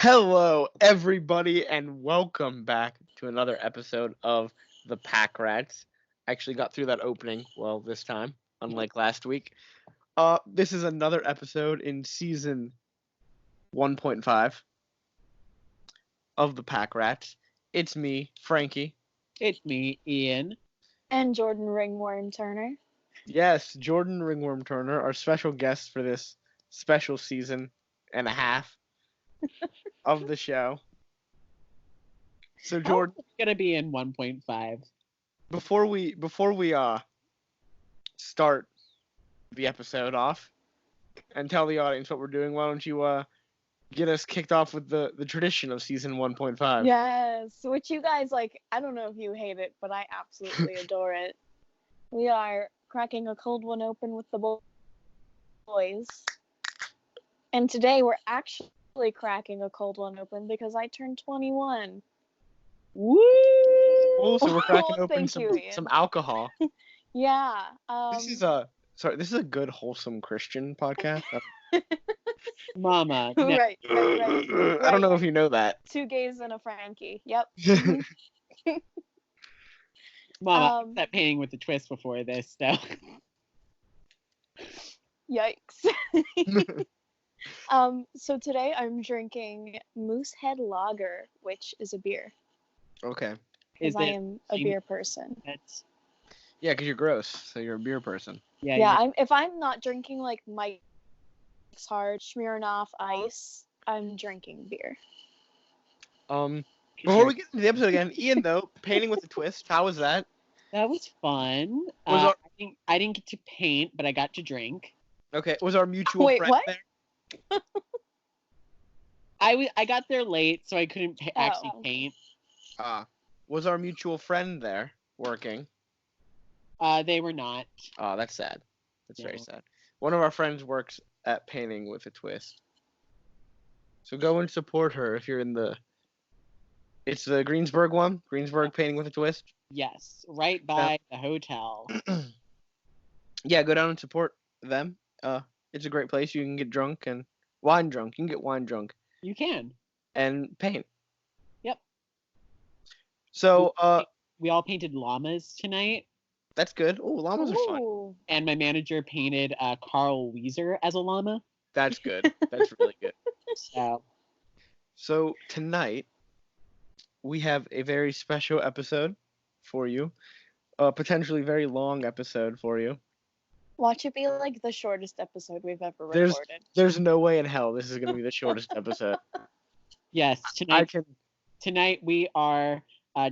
Hello, everybody, and welcome back to another episode of the PACRats. Actually, got through that opening well this time, unlike last week. This is another episode in season 1.5 of the PACRats. It's me, Frankie. It's me, Ian. And Jordan Ringworm Turner. Yes, Jordan Ringworm Turner, our special guest for this special season and a half of the show. So Jordan, It's gonna be in 1.5. before we start the episode off and tell the audience what we're doing, why don't you get us kicked off with the tradition of season 1.5? Yes, which you guys like. I don't know if you hate it, but I absolutely adore it. We are cracking a cold one open with the boys. And today we're actually cracking a cold one open because I turned 21. Woo! Also, we're cracking Oh, open thank you, Ian. some alcohol. Yeah. This is a good wholesome Christian podcast. Mama. No. right. I don't know if you know that. Two gays and a Frankie. Yep. Mama, I that painting with a twist before this, so. Yikes. So today I'm drinking Moosehead Lager, which is a beer. Okay. Because I am a beer person. Yeah, because you're gross, so you're a beer person. Yeah. If I'm not drinking like Mike's Hard, Smirnoff Ice, I'm drinking beer. Before we get into the episode again, Ian, though, painting with a twist, how was that? That was fun. Was I didn't get to paint, but I got to drink. Okay, was our mutual friend what? there? I got there late, so I couldn't actually paint. Was our mutual friend there working? They were not. Oh, that's sad. That's very sad. One of our friends works at Painting with a Twist. So go and support her if you're in the... It's the Greensburg one? Greensburg Painting with a Twist? Yes, right by the hotel. Yeah, go down and support them. It's a great place. You can get drunk and... Wine drunk. You can get wine drunk. You can. And paint. Yep. So, we all painted llamas tonight. That's good. Oh, llamas are fun. And my manager painted Carl Weezer as a llama. That's good. That's really good. So tonight, we have a very special episode for you. A potentially very long episode for you. Watch it be like the shortest episode we've ever recorded. There's no way in hell this is going to be the shortest episode. Yes, tonight we are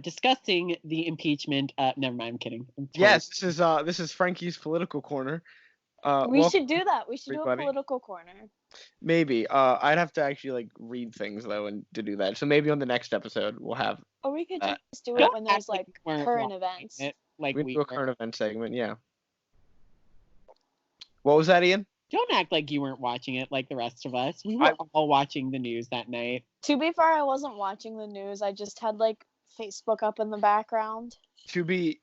discussing the impeachment. Never mind, I'm kidding. Yes, this is Frankie's political corner. We should do that. We should do a political corner. Maybe. I'd have to actually read things though, and to do that. So maybe on the next episode we'll have. Or we could just do it when there's current events. We do a current event segment, yeah. What was that, Ian? Don't act like you weren't watching it like the rest of us. We were all watching the news that night. To be fair, I wasn't watching the news. I just had Facebook up in the background. To be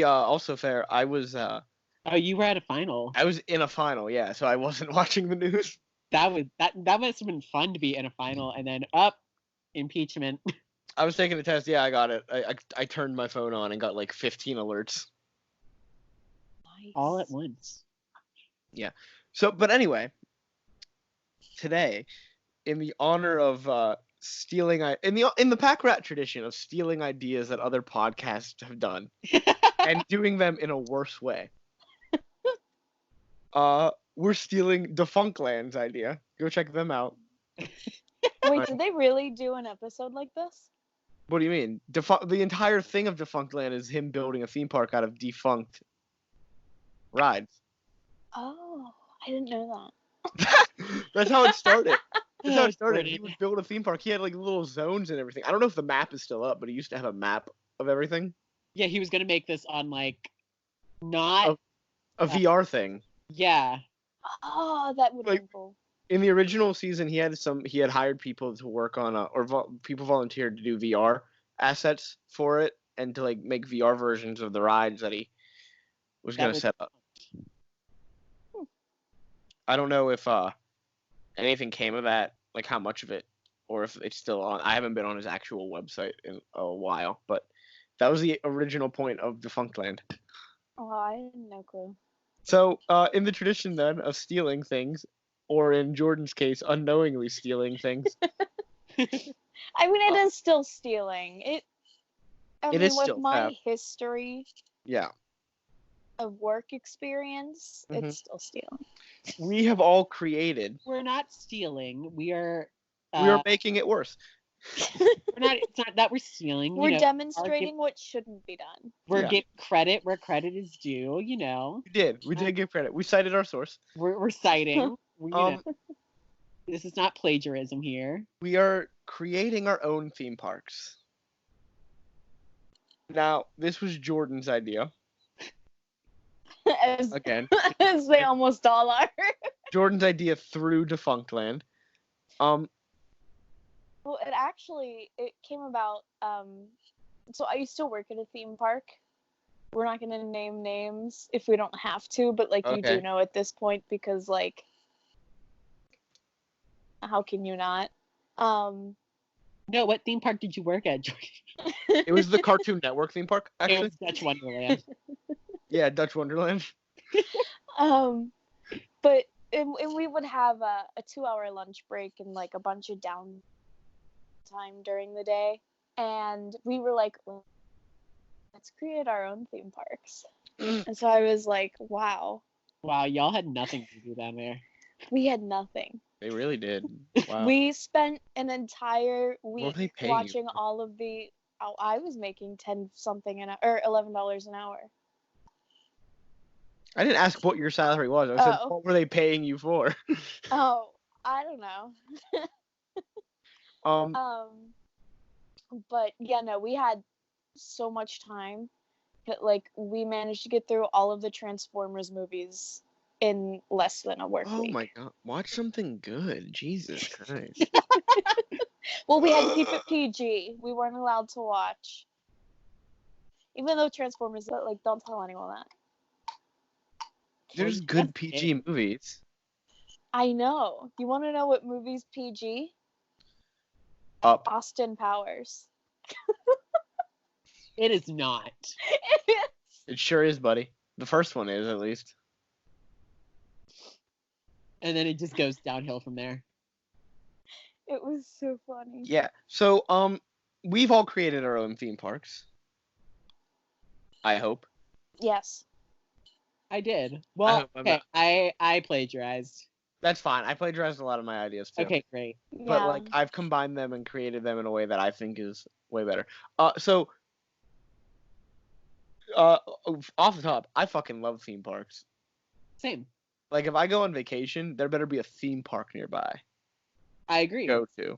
also fair, I was. Oh, you were at a final. I was in a final, yeah. So I wasn't watching the news. That must have been fun to be in a final and then impeachment. I was taking a test. Yeah, I got it. I turned my phone on and got 15 alerts. Nice. All at once. Yeah. So, but anyway, today, in the honor of stealing, in the PACRat tradition of stealing ideas that other podcasts have done and doing them in a worse way, we're stealing Defunctland's idea. Go check them out. Wait, did they really do an episode like this? What do you mean? The entire thing of Defunctland is him building a theme park out of defunct rides. Oh, I didn't know that. That's how it started. That's how it started. He would build a theme park. He had little zones and everything. I don't know if the map is still up, but he used to have a map of everything. Yeah, he was gonna make this on not a VR thing. Yeah. Oh, that would be cool. In the original season, he had hired people to work on people volunteered to do VR assets for it and to make VR versions of the rides that he was going to set up. I don't know if anything came of that, how much of it or if it's still on. I haven't been on his actual website in a while, but that was the original point of Defunctland. Oh, I had no clue. So, in the tradition then of stealing things, or in Jordan's case, unknowingly stealing things. I mean, it is still stealing. I mean, is with still my theft. history Yeah. of work experience, Mhm. it's still stealing. We have all created. We're not stealing. We are making it worse. It's not that we're stealing. We're demonstrating what shouldn't be done. We're giving credit where credit is due, We did give credit. We cited our source. We're citing. This is not plagiarism here. We are creating our own theme parks. Now, this was Jordan's idea. Again. As they almost all are. Jordan's idea through Defunctland. Well, it came about, so I used to work at a theme park. We're not going to name names if we don't have to, but, like, you do know at this point because, like, how can you not? No, what theme park did you work at, Jordan? It was the Cartoon Network theme park, actually. It was Dutch Wonderland. Yeah, Dutch Wonderland. But we would have a 2-hour lunch break and, like, a bunch of downtime during the day, and we were like, let's create our own theme parks. And so I was like, wow, y'all had nothing to do down there. We had nothing. They really did. Wow. We spent an entire week watching all of the I was making $10-something an hour, or $11 an hour. I didn't ask what your salary was. I said, what were they paying you for? Oh, I don't know. But yeah, no, we had so much time that, like, we managed to get through all of the Transformers movies in less than a work week. Oh my god, watch something good. Jesus Christ. Well, we had to keep it PG. We weren't allowed to watch. Even though Transformers, like, don't tell anyone that. There's good PG movies. I know. You want to know what movie's PG? Up. Austin Powers. It is not. It is. It sure is, buddy. The first one is, at least. And then it just goes downhill from there. It was so funny. Yeah. So, we've all created our own theme parks. I hope. Yes. I did. Well, okay. I plagiarized. That's fine. I plagiarized a lot of my ideas too. Okay, great. But like, I've combined them and created them in a way that I think is way better. So, off the top, I fucking love theme parks. Same. Like, if I go on vacation, there better be a theme park nearby. I agree. Go to.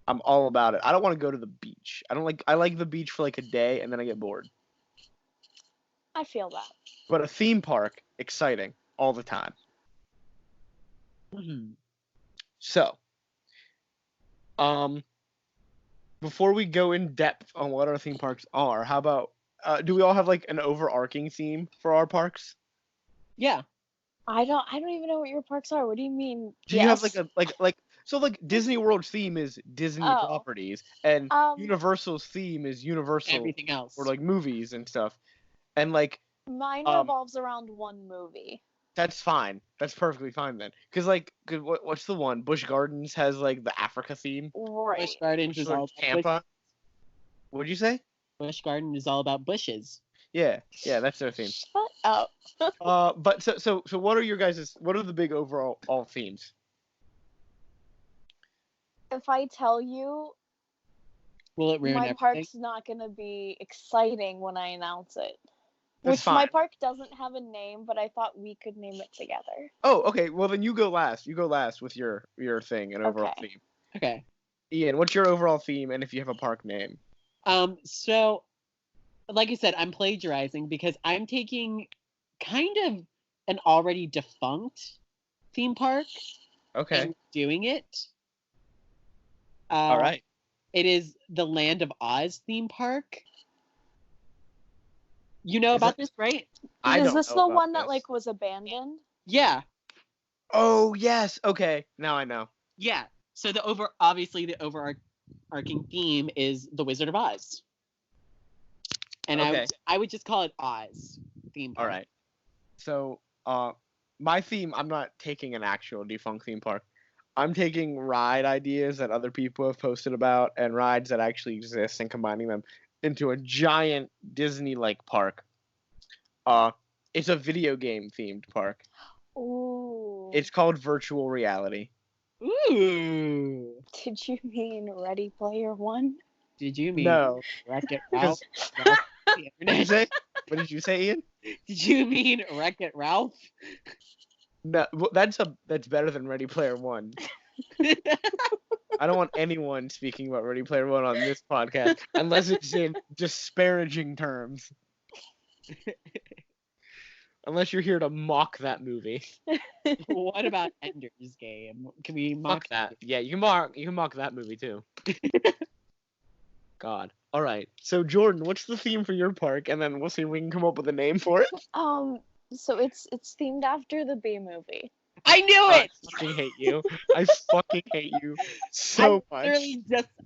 I'm all about it. I don't want to go to the beach. I like the beach for like a day and then I get bored. I feel that. But a theme park, exciting all the time. Mm-hmm. So, before we go in depth on what our theme parks are, how about do we all have like an overarching theme for our parks? Yeah. I don't even know what your parks are. What do you mean? Do you have like so like Disney World's theme is Disney properties and Universal's theme is Universal everything else or like movies and stuff. And like mine revolves around one movie. That's fine. That's perfectly fine then. Cause what's the one? Busch Gardens has like the Africa theme. Right. Busch Gardens is all Tampa. What'd you say? Busch Garden is all about bushes. Yeah, that's their theme. Shut up. But so what are your guys'? What are the big overall themes? If I tell you, will it ruin my everything? park's not gonna be exciting when I announce it. That's fine. My park doesn't have a name, but I thought we could name it together. Oh, okay. Well, then you go last. You go last with your thing and overall theme. Okay. Ian, what's your overall theme, and if you have a park name? So, like I said, I'm plagiarizing because I'm taking kind of an already defunct theme park. Okay. And doing it. All right. It is the Land of Oz theme park. You know about this, right? Is this the one that like was abandoned? Yeah. Oh yes. Okay. Now I know. Yeah. So obviously the overarching theme is the Wizard of Oz. And Okay. I would just call it Oz theme All park. right. So, my theme, I'm not taking an actual defunct theme park. I'm taking ride ideas that other people have posted about and rides that actually exist and combining them into a giant Disney-like park. It's a video game themed park. Ooh. It's called Virtual Reality. Ooh. Did you mean Ready Player One? Did you mean No. Wreck-It Ralph? Because The what did you internet? say? What did you say, Ian? Did you mean Wreck-It Ralph? No, well, that's better than Ready Player One. I don't want anyone speaking about Ready Player One on this podcast unless it's in disparaging terms. Unless you're here to mock that movie. What about Ender's Game? Can we Mock mock that. Yeah, you can mock that movie too. God. All right. So Jordan, what's the theme for your park? And then we'll see if we can come up with a name for it. So it's themed after the Bee Movie. I knew I it! fucking hate you. I fucking hate you so much.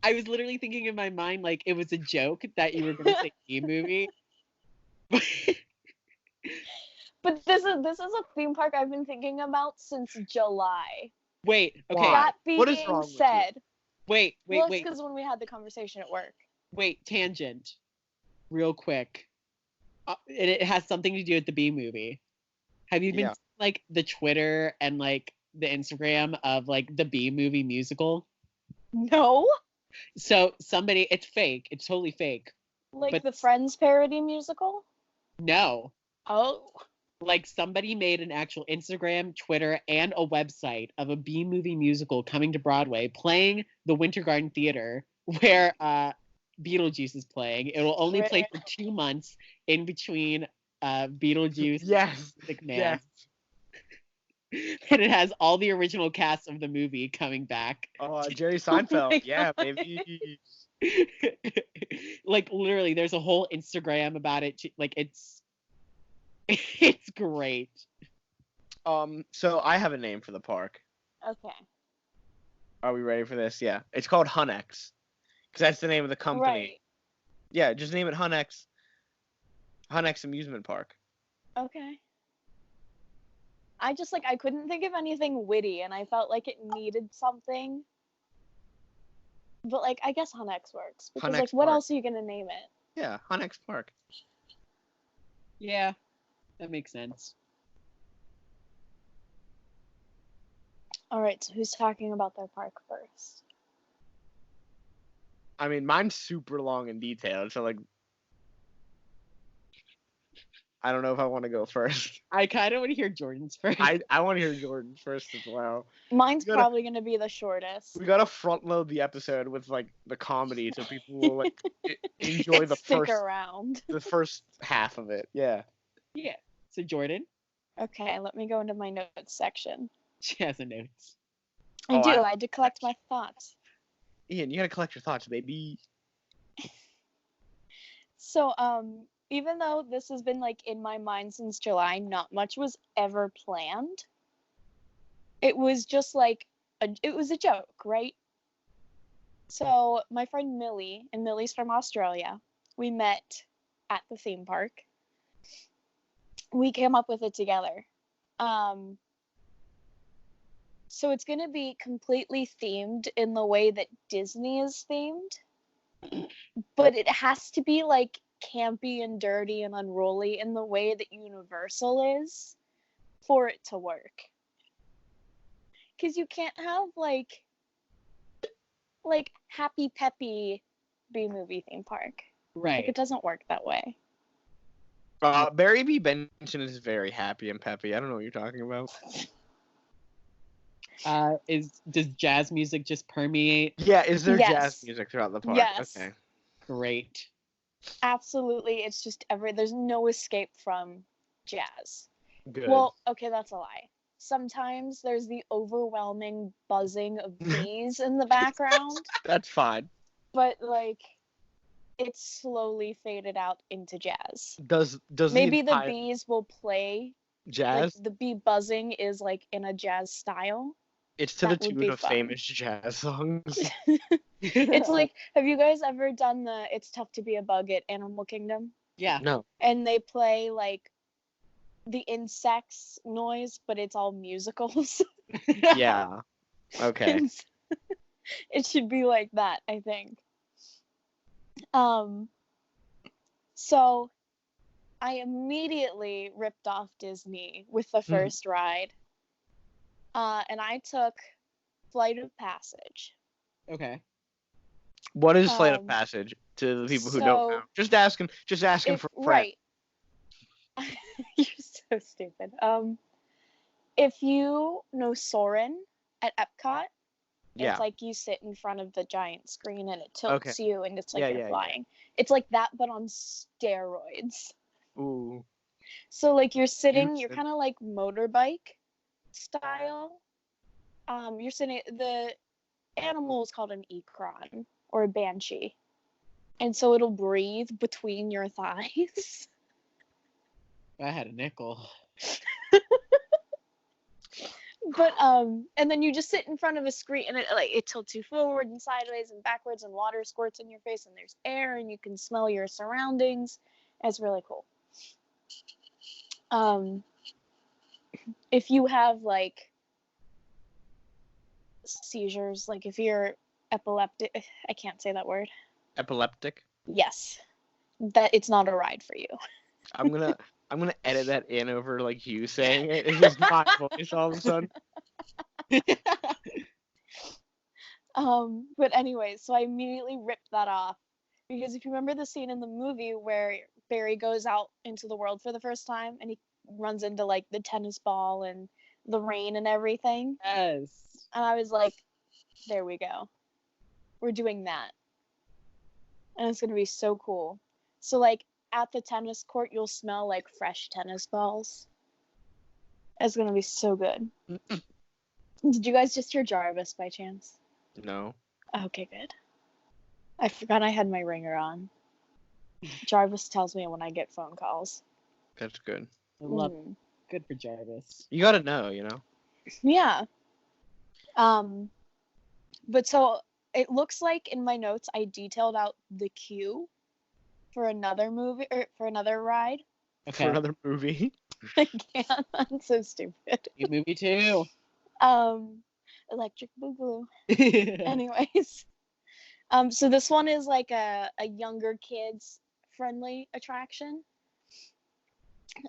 I was literally thinking in my mind like it was a joke that you were going to say E-movie. But this is a theme park I've been thinking about since July. Wait, okay. Why? That being What is wrong with you? said, Wait. well, it's because when we had the conversation at work. Wait, tangent. Real quick. It has something to do with the Bee Movie. Have you been Yeah. like the Twitter and like the Instagram of like the Bee Movie musical? No, So it's fake. It's totally fake. like But- the Friends parody musical. No. Oh, Like somebody made an actual Instagram, Twitter, and a website of a Bee Movie musical coming to Broadway, playing the Winter Garden Theater, where Beetlejuice is playing. It will only play for 2 months in between Beetlejuice Yes. and Music Man. Yes. And it has all the original cast of the movie coming back. Jerry Oh my Seinfeld. Yeah, God. baby. Like literally, there's a whole Instagram about it. Like it's great. So I have a name for the park. okay, Are we ready for this? Yeah. It's called Hunex. Because that's the name of the company. right, Yeah, just name it Hunex. Hunex Amusement Park. okay. I couldn't think of anything witty, and I felt like it needed something. But like, I guess Hunex works because Hunex like, what Park. else are you gonna name it? Yeah, Hunex Park. Yeah, that makes sense. All right, so who's talking about their park first? I mean, mine's super long and detailed, so like, I don't know if I want to go first. I kind of want to hear Jordan's first. I want to hear Jordan first as well. Mine's You gotta- probably gonna be the shortest. We gotta front load the episode with like the comedy, so people will like enjoy the Stick first around. half of it. Yeah. Yeah. So Jordan, Okay, let me go into my notes section. she has a notes. I Oh, do. I- I had to collect my thoughts. Ian, you gotta collect your thoughts, baby. So, even though this has been like in my mind since July, not much was ever planned. It was just like it was a joke, right? So my friend Millie, and Millie's from Australia, we met at the theme park. We came up with it together. So it's gonna be completely themed in the way that Disney is themed, but it has to be like campy and dirty and unruly in the way that Universal is for it to work. Because you can't have like happy peppy B movie theme park. Like Right. it doesn't work that way. Barry B. Benson is very happy and peppy. I don't know what you're talking about. Does jazz music just permeate? Yeah, is there Yes. jazz music throughout the park? Yes. Okay. Great. Absolutely, it's just there's no escape from jazz. Good. Well, okay, that's a lie. Sometimes there's the overwhelming buzzing of bees in the background, That's fine. but like it's slowly faded out into jazz. Does Maybe the the entire bees will play like jazz? the bee buzzing is like in a jazz style, It's to the That would tune be of fun. famous jazz songs. It's like, have you guys ever done the It's Tough to Be a Bug at Animal Kingdom? Yeah. No. And they play like the insects noise, but it's all musicals. Yeah. Okay. And it should be like that, I think. So I immediately ripped off Disney with the first ride. And I took Flight of Passage. Okay. What is Flight of Um, Passage to the people who don't know? Just asking for a friend. Right. You're so stupid. If you know Soarin' at Epcot, Yeah. it's like you sit in front of the giant screen and it Okay. tilts you and it's like Yeah, you're yeah. flying. It's like that but on steroids. Ooh. So like you're sitting, you're Interesting. kind of like motorbike style. You're sitting. The animal is called an ekron or a banshee, and so it'll breathe between your thighs. I had a nickel. But and then you just sit in front of a screen and it tilts you forward and sideways and backwards and water squirts in your face and there's air and you can smell your surroundings. It's really cool. If you have like seizures, like if you're epileptic, I can't say that word. Epileptic. Yes, that it's not a ride for you. I'm gonna edit that in over like you saying it. It's just my voice all of a sudden. But anyways, so I immediately ripped that off because if you remember the scene in the movie where Barry goes out into the world for the first time and he runs into like the tennis ball and the rain and everything, Yes. and I was like, there we go. We're doing that. And it's gonna be so cool. So like at the tennis court you'll smell like fresh tennis balls. It's gonna be so good. Did you guys just hear Jarvis by chance? No. Okay, good. I forgot I had my ringer on. Jarvis tells me when I get phone calls. That's good. I love it. Good for Jarvis. You gotta know, you know. Yeah. But so it looks like in my notes I detailed out the queue for another movie or for another ride. For another movie. I can't. I'm so stupid. New movie too. Electric Boogaloo. Anyways. So this one is like a younger kids friendly attraction.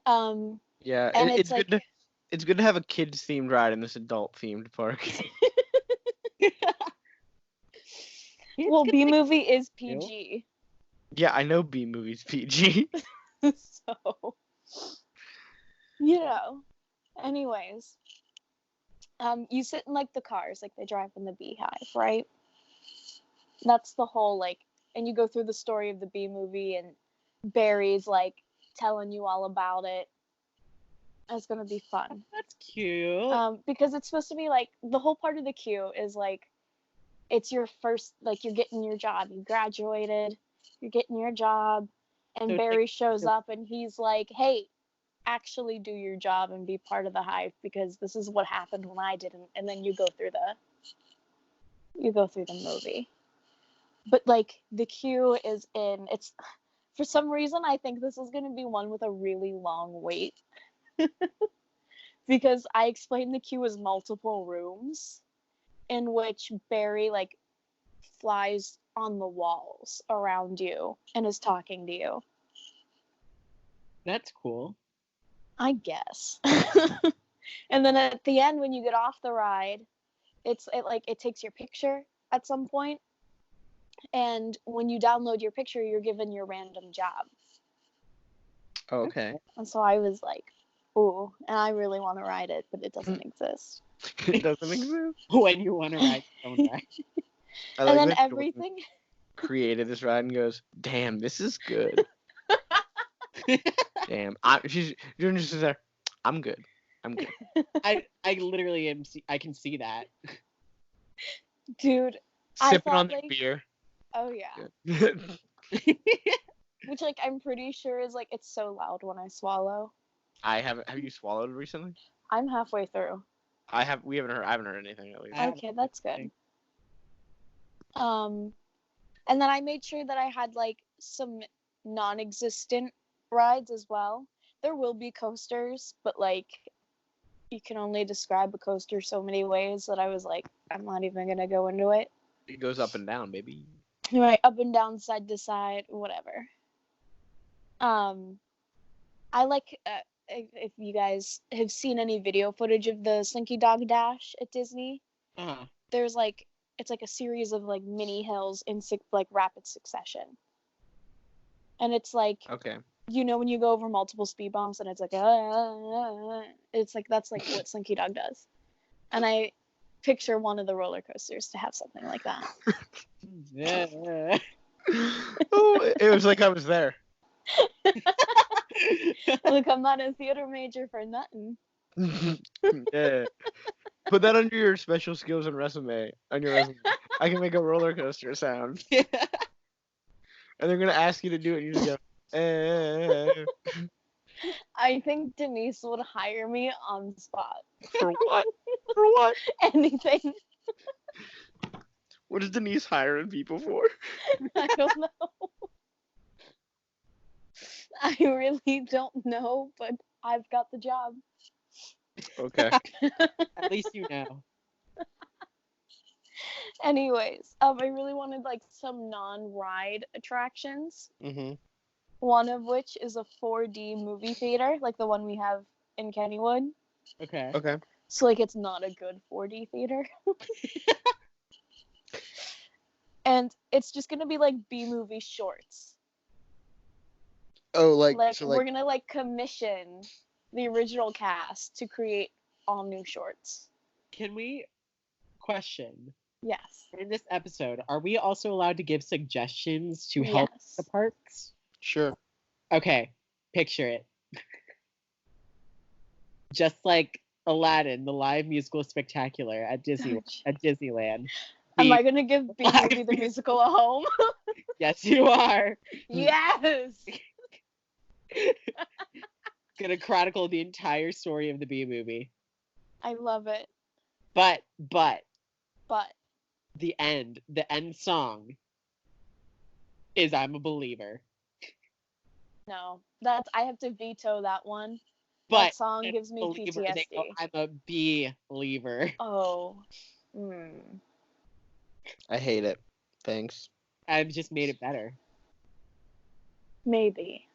Yeah, and it's like, good to have a kids themed ride in this adult themed park. well, B movie is PG. Yeah, I know B movie's PG. So, you know. Anyways, you sit in like the cars, like they drive in the beehive, right? That's the whole like, and you go through the story of the B movie, and Barry's like telling you all about it. It's gonna be fun. That's cute. Because it's supposed to be like the whole part of the queue is like, it's your first, like you're getting your job, you graduated, you're getting your job, and So Barry shows up and he's like, hey, actually do your job and be part of the hive because this is what happened when I didn't. And then you go through the movie. But like the queue is in, it's for some reason I think this is going to be one with a really long wait. Because I explained the queue as multiple rooms in which Barry like flies on the walls around you and is talking to you. That's cool. I guess. And then at the end when you get off the ride, it takes your picture at some point. And when you download your picture, you're given your random job. Okay. And so I was like, ooh, and I really want to ride it, but it doesn't exist. It doesn't exist. When you want to ride, don't ride. I And then that everything created this ride and goes, damn, this is good. Damn, you're just there. I'm good. I literally am. I can see that. Dude, Sipping I on thought, the beer. Oh yeah. Good. Which like I'm pretty sure is like it's so loud when I swallow. I haven't. Have you swallowed recently? I'm halfway through. I haven't heard anything at least. I haven't Okay, heard that's anything. good. And then I made sure that I had like some non-existent rides as well. There will be coasters, but like you can only describe a coaster so many ways that I was like, I'm not even gonna go into it. It goes up and down, baby. Right, up and down, side to side, whatever. I like if you guys have seen any video footage of the Slinky Dog Dash at Disney. Uh-huh. There's like it's like a series of like mini hills in like rapid succession, and it's like Okay. when you go over multiple speed bumps and it's like it's like that's like what Slinky Dog does, and I picture one of the roller coasters to have something like that. Yeah. Oh, it was like I was there. Look, I'm not a theater major for nothing. Yeah. Put that under your special skills and resume. On your resume. I can make a roller coaster sound. And they're gonna ask you to do it, and you just go, eh. I think Denise would hire me on the spot. For what? For what? Anything. What is Denise hiring people for? I don't know. I really don't know, but I've got the job. Okay. At least you know. Anyways, I really wanted like some non-ride attractions. Mm-hmm. One of which is a 4D movie theater, like the one we have in Kennywood. Okay. Okay. So like it's not a good 4D theater. And it's just gonna be like B movie shorts. Oh, Like we're gonna like commission the original cast to create all new shorts. Can we question? Yes. In this episode, are we also allowed to give suggestions to help Yes. the parks? Sure. Okay, picture it. Just like Aladdin, the live musical spectacular at Disneyland. Am The- I gonna give B movie the musical a home? Yes, you are. Yes. Gonna chronicle the entire story of the Bee Movie. I love it. But But the end song is "I'm a Believer." no, I have to veto that one. But That song gives me Believer, they go, PTSD. I'm a believer. Oh. I hate it. Thanks. I've just made it better. Maybe.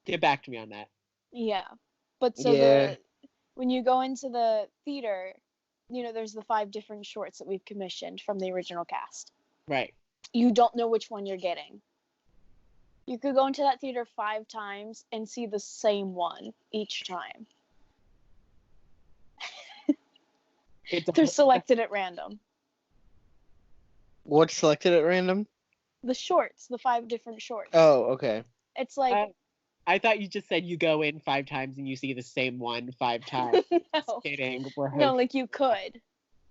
Get back to me on that. Yeah. But so Yeah. when you go into the theater, there's the 5 different shorts that we've commissioned from the original cast. Right. You don't know which one you're getting. You could go into that theater 5 times and see the same one each time. They're selected at random. What's selected at random? The shorts, the 5 different shorts. Oh, okay. It's like I thought you just said you go in 5 times and you see the same one 5 times. no. Just kidding. We're No, like you could.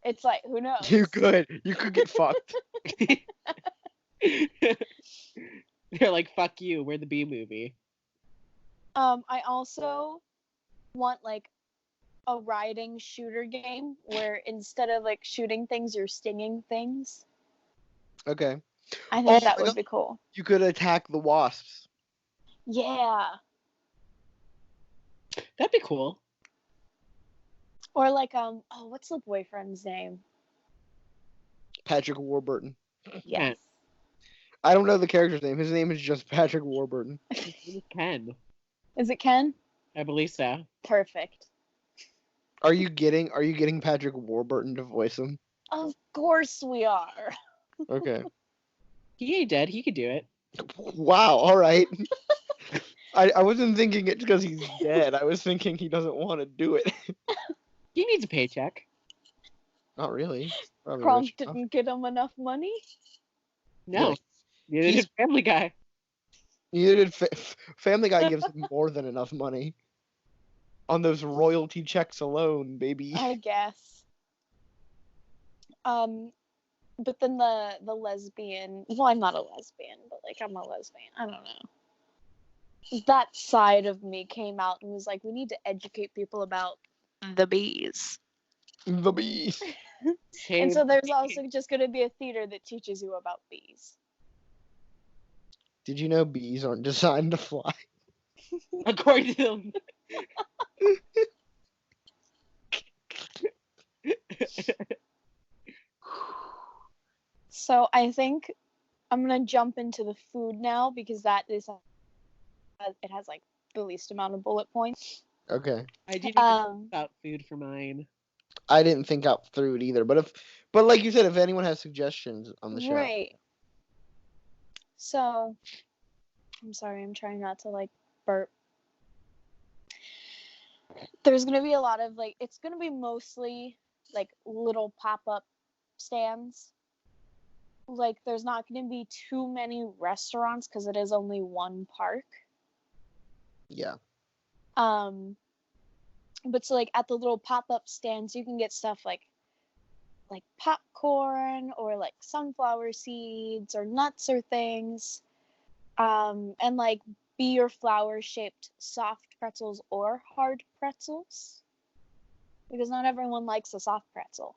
It's like who knows? You could get fucked. They're like, fuck you, we're the Bee Movie. I also want like a riding shooter game where instead of like shooting things, you're stinging things. Okay. I think that would be cool. You could attack the wasps. Yeah. That'd be cool. Or like what's the boyfriend's name? Patrick Warburton. Yes. I don't know the character's name. His name is just Patrick Warburton. His name is Ken. Is it Ken? I believe so. Perfect. Are you getting Patrick Warburton to voice him? Of course we are. Okay. He ain't dead. He could do it. Wow, all right. I wasn't thinking it because he's dead. I was thinking he doesn't want to do it. He needs a paycheck. Not really. Probably Kronk rich enough. didn't get him enough money. No. Yeah. Neither did Family Guy. Neither did Family Guy gives him more than enough money. On those royalty checks alone, baby. I guess. But then the lesbian. Well, I'm not a lesbian, but like I'm a lesbian. I don't know. that side of me came out and was like, we need to educate people about the bees. The bees. And so there's also just going to be a theater that teaches you about bees. Did you know bees aren't designed to fly? According to them. So I think I'm going to jump into the food now because that is, it has like the least amount of bullet points. Okay. I didn't even think about food for mine. I didn't think out through it either, but like you said, if anyone has suggestions on the show. Right. So, I'm sorry, I'm trying not to like burp. There's going to be a lot of like, it's going to be mostly like little pop-up stands. Like, there's not going to be too many restaurants because it is only one park. Yeah. But so like at the little pop-up stands, you can get stuff like popcorn or like sunflower seeds or nuts or things, and like bee or flower shaped soft pretzels or hard pretzels, because not everyone likes a soft pretzel.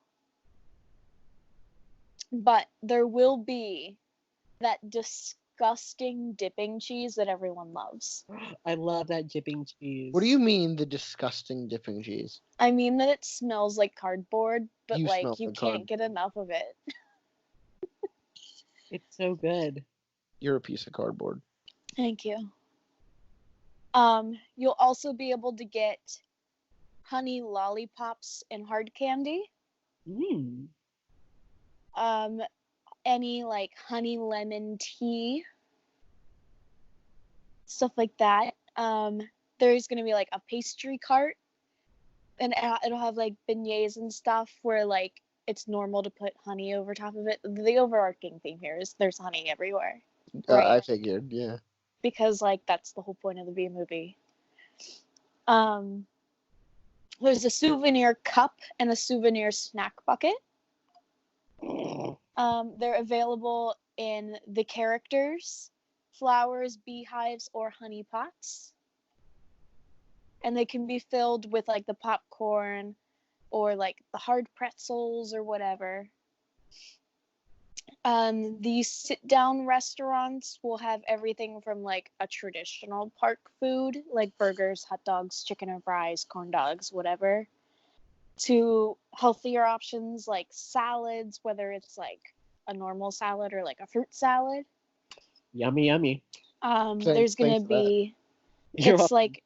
But there will be that disgusting dipping cheese that everyone loves. I love that dipping cheese. What do you mean the disgusting dipping cheese? I mean that it smells like cardboard, but You like smell you like can't get enough of it. It's so good. You're a piece of cardboard. Thank you. You'll also be able to get honey lollipops and hard candy. Any like honey lemon tea, stuff like that. There's gonna be like a pastry cart, and it'll have like beignets and stuff where like it's normal to put honey over top of it. The overarching theme here is there's honey everywhere. Right. I figured, yeah. Because like that's the whole point of the Bee Movie. There's a souvenir cup and a souvenir snack bucket. They're available in the characters, flowers, beehives, or honey pots. And they can be filled with like the popcorn or like the hard pretzels or whatever. These sit-down restaurants will have everything from like a traditional park food, like burgers, hot dogs, chicken and fries, corn dogs, whatever, to healthier options like salads, whether it's like a normal salad or like a fruit salad. Yummy, yummy. There's gonna be, You're it's welcome. like,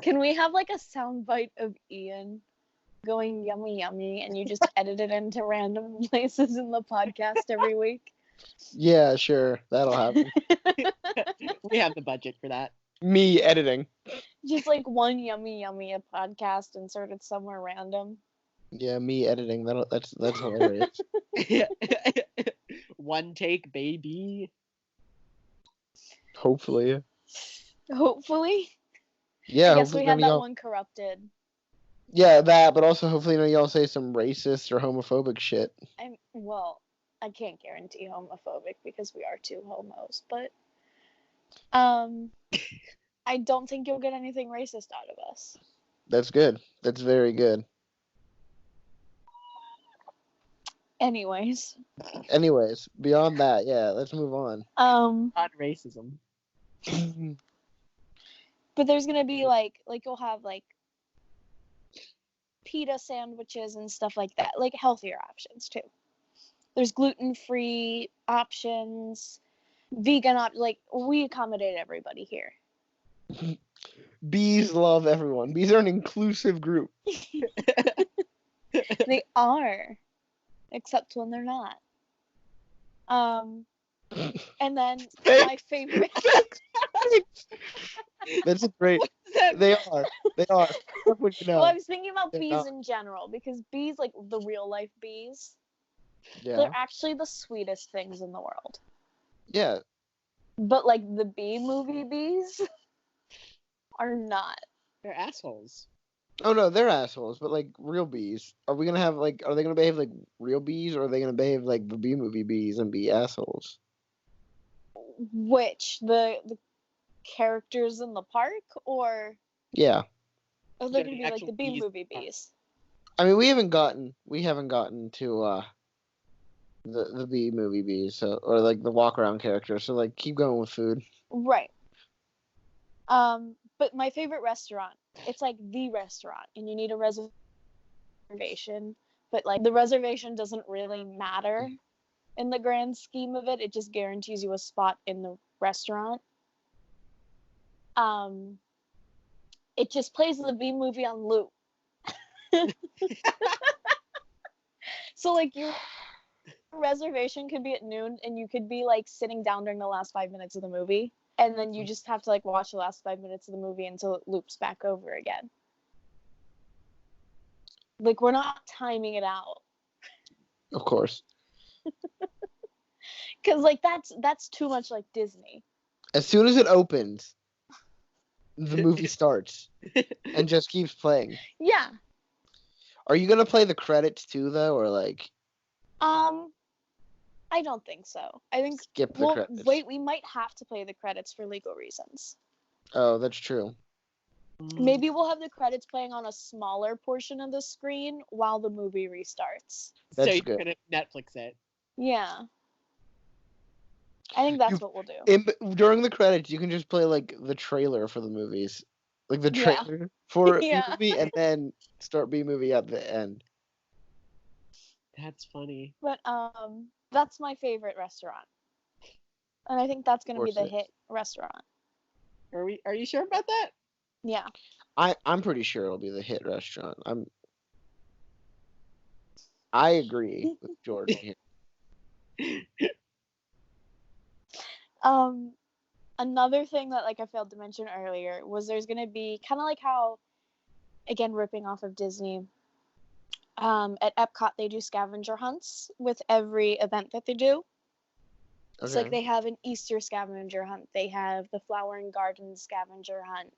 can we have like a soundbite of Ian going yummy yummy and you just edit it into random places in the podcast every week? Yeah, sure. That'll happen. We have the budget for that. Me editing. Just like one yummy yummy a podcast inserted somewhere random. Yeah, me editing. That's hilarious. One take, baby. Hopefully. Hopefully. Yeah, I guess hopefully we had none of that y'all. one corrupted. Yeah, that, but also hopefully none of y'all say some racist or homophobic shit. Well, I can't guarantee homophobic because we are two homos, but I don't think you'll get anything racist out of us. That's good. That's very good. Anyways, beyond that, yeah, let's move on. Not racism. But there's gonna be like you'll have like pita sandwiches and stuff like that, like healthier options too. There's gluten-free options, vegan like we accommodate everybody here. Bees love everyone. Bees are an inclusive group. They are, except when they're not. And then my favorite. That's great. They are. Well, I was thinking about They're bees not. in general because bees, like the real life bees, Yeah. they're actually the sweetest things in the world. Yeah. But like the Bee Movie bees are not. They're assholes. Oh no, they're assholes, but like real bees. Are we gonna have like? Are they gonna behave like real bees, or are they gonna behave like the Bee Movie bees and be assholes? Which the characters in the park, or Yeah. are they Yeah, gonna the be like actual the B bees. movie bees? I mean, we haven't gotten to the B movie bees, so, or like the walk around characters. So like keep going with food. Right. But my favorite restaurant, it's like the restaurant, and you need a reservation. But like the reservation doesn't really matter in the grand scheme of it. It just guarantees you a spot in the restaurant. It just plays the B movie on loop. So like your reservation could be at noon, and you could be like sitting down during the last 5 minutes of the movie, and then you just have to like watch the last 5 minutes of the movie until it loops back over again. Like, we're not timing it out, Of course. because like that's too much like Disney. As soon as it opens, the movie starts and just keeps playing. Yeah. Are you gonna play the credits too, though, or like I don't think so. I think skip the credits? wait, we might have to play the credits for legal reasons. Oh, that's true. Maybe we'll have the credits playing on a smaller portion of the screen while the movie restarts. So That's you're good. gonna Netflix it. Yeah. I think that's what we'll do. During the credits, you can just play like the trailer for the movies, like the Yeah. trailer for Yeah. B movie, and then start B movie at the end. That's funny. But that's my favorite restaurant. And I think that's gonna be course the it is. hit restaurant. Are you sure about that? Yeah. I'm pretty sure it'll be the hit restaurant. I agree with Jordan here. Another thing that like I failed to mention earlier was there's gonna be kind of like how, again, ripping off of Disney. At Epcot they do scavenger hunts with every event that they do. It's like Okay. they have an Easter scavenger hunt. They have the Flower and Garden scavenger hunt.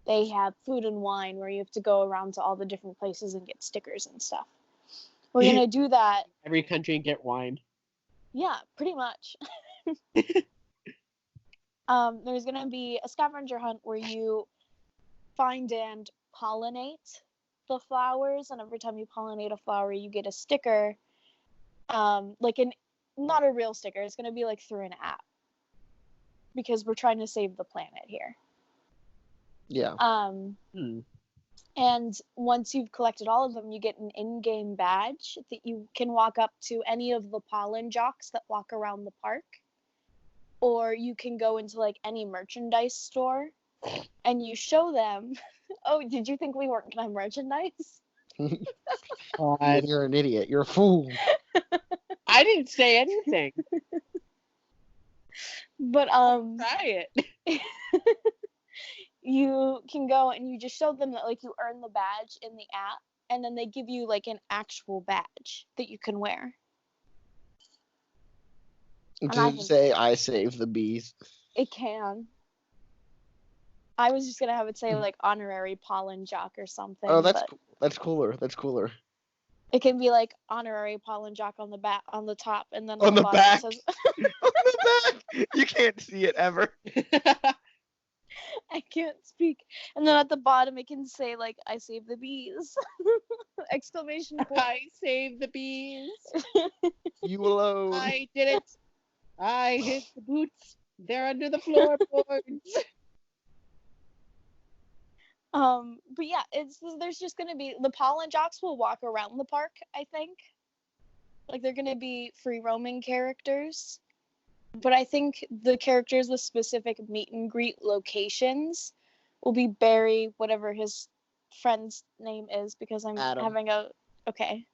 They have food and wine where you have to go around to all the different places and get stickers and stuff. We're gonna do that. Every country and get wine. Yeah, pretty much. There's gonna be a scavenger hunt where you find and pollinate the flowers, and every time you pollinate a flower, you get a sticker. Like not a real sticker. It's gonna be like through an app because we're trying to save the planet here. Yeah. And once you've collected all of them, you get an in-game badge that you can walk up to any of the pollen jocks that walk around the park. Or you can go into like any merchandise store and you show them. Oh, did you think we weren't gonna have merchandise? You're an idiot. You're a fool. I didn't say anything. But Try it. you can go and you just show them that like you earn the badge in the app, and then they give you like an actual badge that you can wear. Does it say I save the bees? It can. I was just gonna have it say like honorary pollen jock or something. Oh, that's but cool. That's cooler. That's cooler. it can be like honorary pollen jock on the back, on the top, and then On the bottom back? it says On the back. You can't see it ever. I can't speak. And then at the bottom it can say like I save the bees. Exclamation point. I saved the bees. You alone. I did it. I hit the boots. They're under the floorboards. But yeah, there's just gonna be the pollen jocks will walk around the park, I think. Like they're gonna be free roaming characters. But I think the characters with specific meet and greet locations will be Barry, whatever his friend's name is, because I'm Adam. having a okay.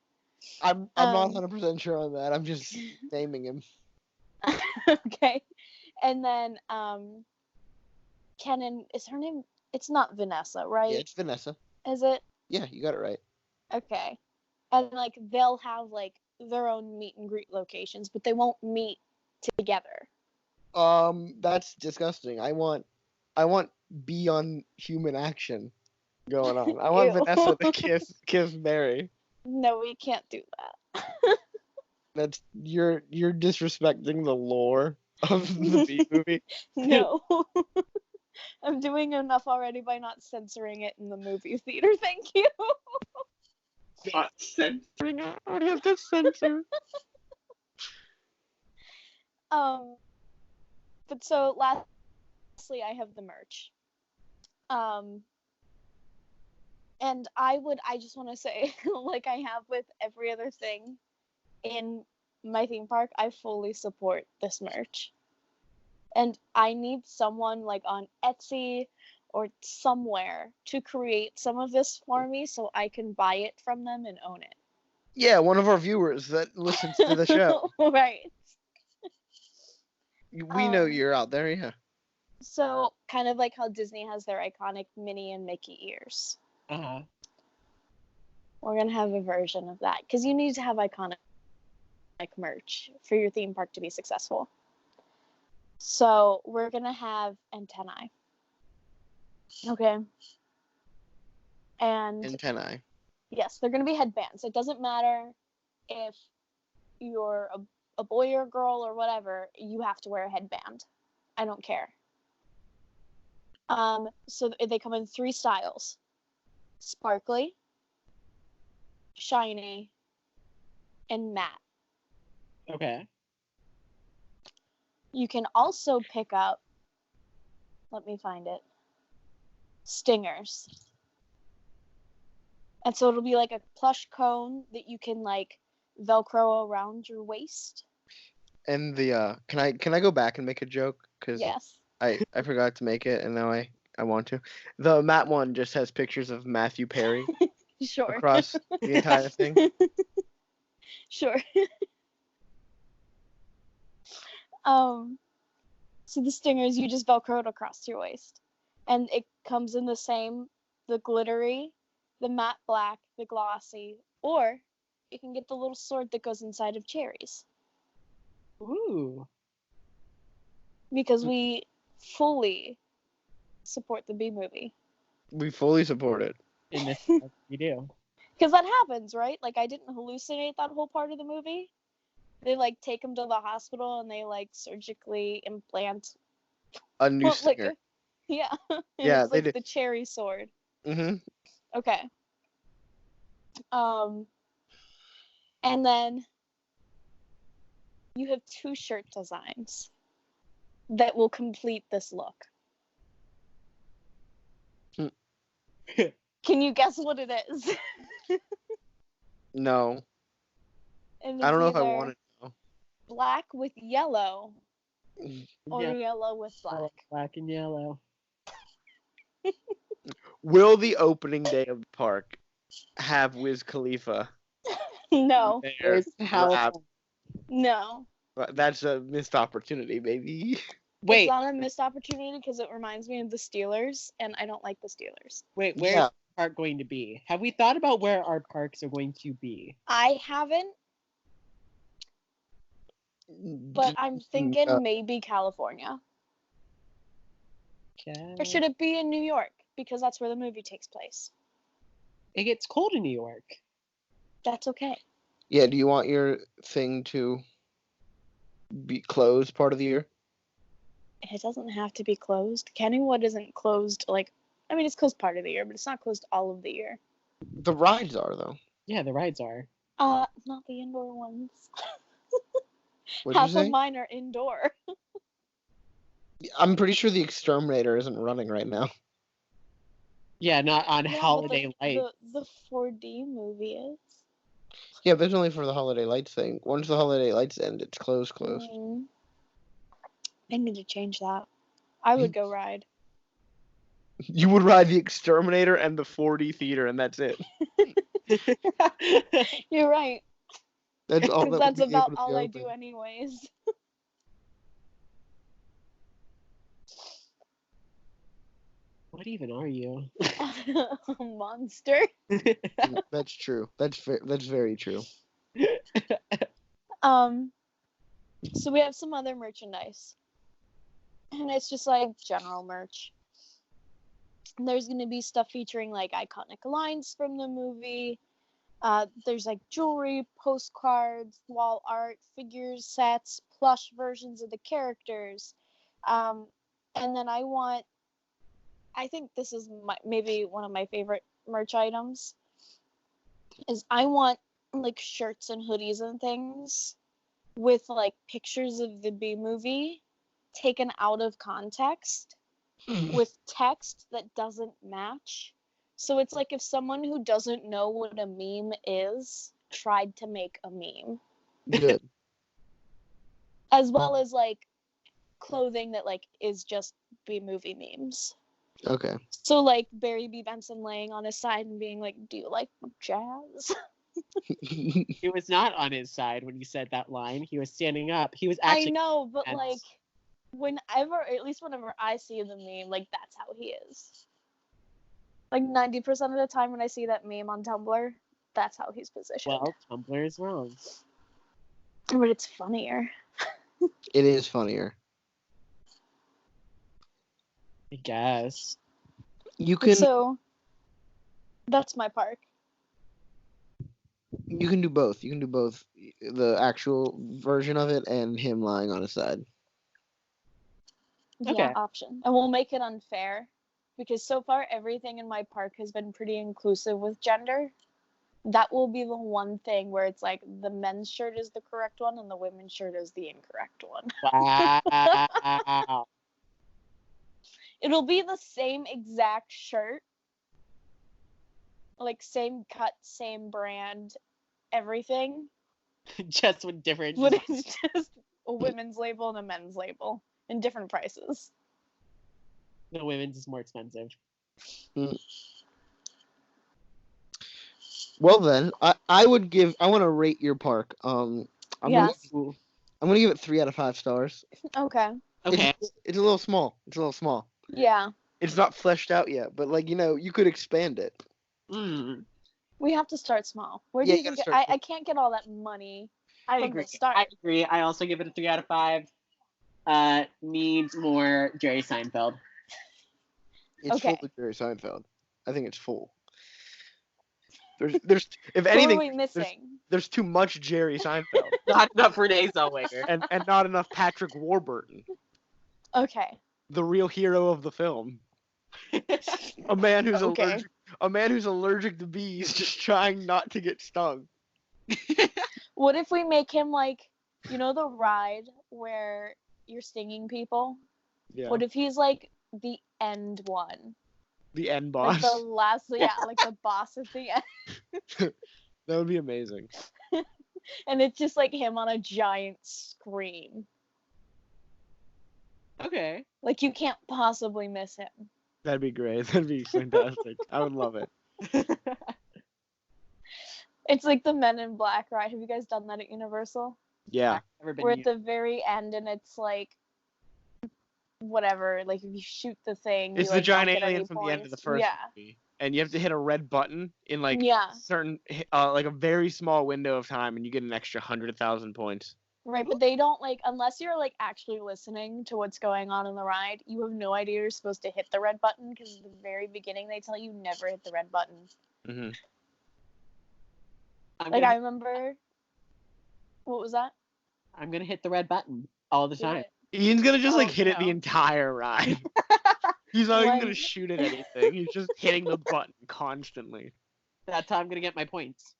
I'm not 100% sure on that. I'm just naming him. Okay. And then Kenan, is her name? It's not Vanessa, right? Yeah, it's Vanessa. Is it? Yeah, you got it right. Okay. And like they'll have like their own meet and greet locations, but they won't meet together. That's disgusting. I want beyond human action going on. I want Ew. Vanessa to kiss Mary. No, we can't do that. That's you're disrespecting the lore of the B movie? No. I'm doing enough already by not censoring it in the movie theater. Thank you. Not censoring it. What do you have to censor? But so lastly, I have the merch. And I just want to say, like I have with every other thing in my theme park, I fully support this merch. And I need someone like on Etsy or somewhere to create some of this for me so I can buy it from them and own it. Yeah, one of our viewers that listens to the show. Right. We know you're out there, yeah. So, kind of like how Disney has their iconic Minnie and Mickey ears. Uh-huh. We're going to have a version of that because you need to have iconic merch for your theme park to be successful. So, we're going to have antennae. Okay. And Antennae. yes, they're going to be headbands. It doesn't matter if you're a boy or a girl or whatever, you have to wear a headband. I don't care. So they come in 3 styles: sparkly, shiny, and matte. Okay. You can also pick up, let me find it, stingers. And so it'll be like a plush cone that you can like Velcro around your waist. And the can I go back and make a joke? Because Yes. I forgot to make it and now I want to. The matte one just has pictures of Matthew Perry Sure. across the entire thing. Sure. So the stingers you just Velcroed across your waist. And it comes in the glittery, the matte black, the glossy, or you can get the little sword that goes inside of cherries. Ooh. Because we fully support the B movie. We fully support it. In this, you do. Because that happens, right? Like, I didn't hallucinate that whole part of the movie. They, like, take him to the hospital and they, like, surgically implant A new like, stinger. yeah. And Yeah, it's they like did. the cherry sword. Mm-hmm. Okay. And then you have 2 shirt designs that will complete this look. Can you guess what it is? No. And I don't know it's if I either want to know. black with yellow or Yeah. yellow with black. Black and yellow. Will the opening day of the park have Wiz Khalifa No. there? Where's rap? No. That's a missed opportunity, baby. It's Wait, not a missed opportunity because it reminds me of the Steelers, and I don't like the Steelers. where's the park going to be? Have we thought about where our parks are going to be? I haven't, but I'm thinking maybe California. Okay. Or should it be in New York? Because that's where the movie takes place. It gets cold in New York. That's okay. Yeah, do you want your thing to be closed part of the year? It doesn't have to be closed. Kennywood isn't closed, like, I mean, it's closed part of the year, but it's not closed all of the year. The rides are, though. Yeah, the rides are. Not the indoor ones. What'd Half you say? of mine are indoor. I'm pretty sure the Exterminator isn't running right now. Yeah, not on Yeah, Holiday but Lights. the 4D movie is. Yeah, but it's only for the Holiday Lights thing. Once the Holiday Lights end, it's closed. Mm. I need to change that. I would go ride. You would ride the Exterminator and the 4D theater, and that's it. You're right. That's all. Because that's about all I do anyways. What even are you? A monster. That's true. That's very true. So we have some other merchandise. And it's just like general merch. And there's going to be stuff featuring like iconic lines from the movie. There's like jewelry, postcards, wall art, figures, sets, plush versions of the characters. And then I think this is maybe one of my favorite merch items, is I want like shirts and hoodies and things with like pictures of the B movie taken out of context with text that doesn't match. So it's like if someone who doesn't know what a meme is tried to make a meme. Good. As well as like clothing that like is just B movie memes. Okay. So like Barry B. Benson laying on his side and being like, "Do you like jazz?" He was not on his side when he said that line. He was standing up. He was I actually. know, but like whenever I see the meme, like that's how he is. Like 90% of the time when I see that meme on Tumblr, that's how he's positioned. Well, Tumblr is wrong. But it's funnier. It is funnier. I guess. You can So that's my park. you can do both. You can do both the actual version of it and him lying on his side. Yeah, Okay. option. And we'll make it unfair because so far everything in my park has been pretty inclusive with gender. That will be the one thing where it's like the men's shirt is the correct one and the women's shirt is the incorrect one. Wow. It'll be the same exact shirt, like same cut, same brand, everything, Just with different. but it's just a women's label and a men's label in different prices. The women's is more expensive. Well then, I want to rate your park. I'm Yes. gonna give it 3 out of 5 stars. Okay. Okay. It's a little small. Yeah. It's not fleshed out yet, but like you could expand it. Mm, We have to start small. Where do Yeah, you you gotta think start I can't get all that money I from agree. the start? I agree. I also give it a 3 out of 5. Needs more Jerry Seinfeld. It's Okay. full of Jerry Seinfeld. I think it's full. There's if Who anything, are we missing? there's too much Jerry Seinfeld Not enough Renee Zellweger. and not enough Patrick Warburton, Okay. the real hero of the film. A man who's Okay. allergic to bees, just trying not to get stung. What if we make him like, the ride where you're stinging people? Yeah. What if he's like the end one? The end Like boss. the last, yeah, like the boss at the end. That would be amazing. And it's just like him on a giant screen. Okay. Like you can't possibly miss him. That'd be great. That'd be fantastic. I would love it. It's like the Men in Black ride. Have you guys done that at Universal? Yeah. Never been We're used. at the very end and it's like whatever, like if you shoot the thing, It's you, the like, giant don't get any alien from the end of the points. first Yeah. movie. And you have to hit a red button in like Yeah. certain like a very small window of time and you get an extra 100,000 points. Right, but they don't like unless you're like actually listening to what's going on in the ride, you have no idea you're supposed to hit the red button because at the very beginning they tell you never hit the red button. Mm-hmm. Like I remember what was that? I'm gonna hit the red button all the Do time. it. Ian's gonna just like Oh, hit it the no. entire ride. He's not even When- gonna shoot at anything. He's just hitting the button constantly. That's how I'm gonna get my points.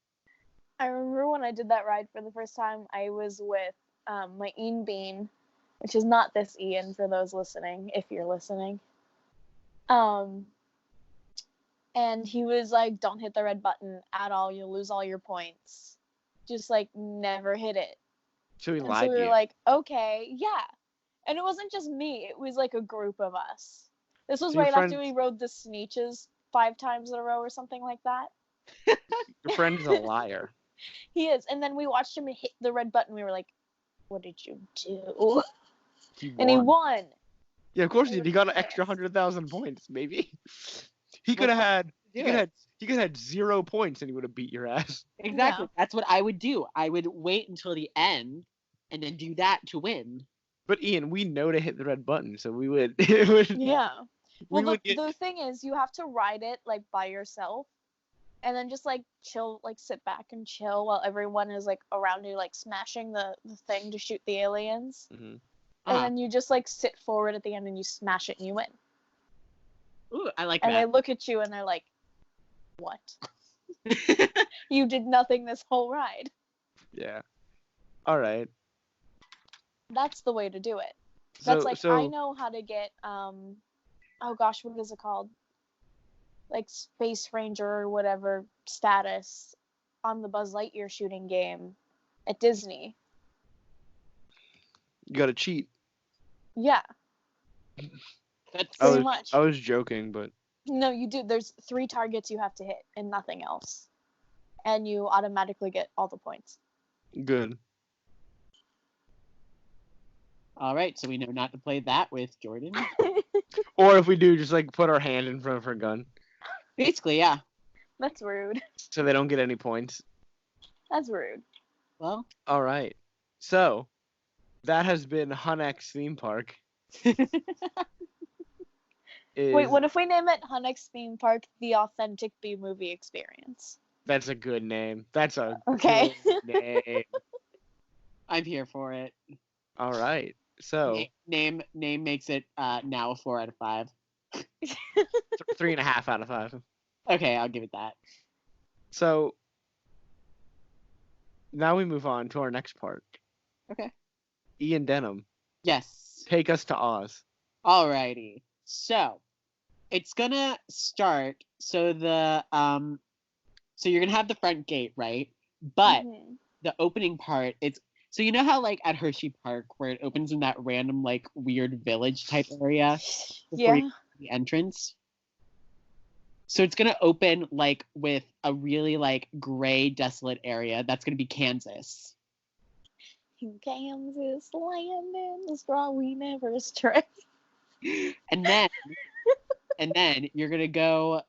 I remember when I did that ride for the first time, I was with my Ian Bean, which is not this Ian for those listening, if you're listening. And he was like, "Don't hit the red button at all. You'll lose all your points. Just like never hit it." So he And lied so we to were you. like, "Okay, yeah." And it wasn't just me; it was like a group of us. This was So your right after friends- we rode the Sneeches 5 times in a row or something like that. Your friend is a liar. He is. And then we watched him hit the red button. We were like, "What did you do?" He won. And he won. Yeah, of course he We did. He were got an pissed. extra 100,000 points, maybe. He could have had. He could have had 0 points and he would have beat your ass. Exactly. Yeah. That's what I would do. I would wait until the end and then do that to win. But Ian, we know to hit the red button, so we would. It would Yeah. we Well, would get. the thing is, you have to ride it like by yourself. and then just like chill, like sit back and chill while everyone is like around you, like smashing the thing to shoot the aliens. Mm-hmm. And then you just like sit forward at the end and you smash it and you win. Ooh, I like And that. they look at you and they're like, "What? You did nothing this whole ride." Yeah. All right. That's the way to do it. So That's like, so I know how to get oh gosh, what is it called? Like Space Ranger or whatever status on the Buzz Lightyear shooting game at Disney. you gotta cheat. Yeah, That's pretty much. I was joking, but No, you do. There's 3 targets you have to hit and nothing else. And you automatically get all the points. good. all right. So we know not to play that with Jordan. Or if we do, just like put our hand in front of her gun, Basically, yeah. That's rude. so they don't get any points. That's rude. Well, All right. So that has been Hunex Theme Park. Wait, what if we name it Hunex Theme Park, the authentic B-movie experience? That's a good name. That's a Okay. good name. I'm here for it. All right. So Name makes it now a 4 out of 5. 3.5 out of 5. Okay, I'll give it that. So now we move on to our next part. Okay. Ian Denham, Yes. take us to Oz. Alrighty. So it's gonna start. So so you're gonna have the front gate, right? But Mhm. the opening part, so you know how like at Hershey Park where it opens in that random like weird village type area before Yeah. you the entrance. So it's gonna open like with a really like gray, desolate area. That's gonna be Kansas. In Kansas land in the straw we never stray. And then you're gonna go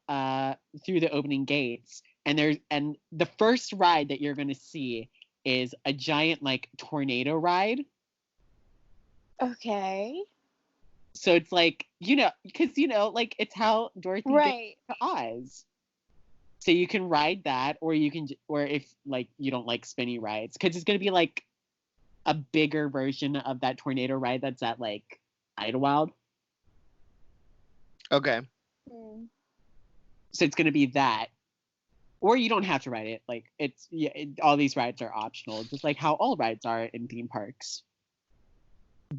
through the opening gates, and the first ride that you're gonna see is a giant like tornado ride. Okay. So it's like because like it's how Dorothy Right. gets to Oz. So you can ride that, or or if like you don't like spinny rides, because it's gonna be like a bigger version of that tornado ride that's at like Idlewild. Okay. Hmm. So it's gonna be that, or you don't have to ride it. Like all these rides are optional, just like how all rides are in theme parks.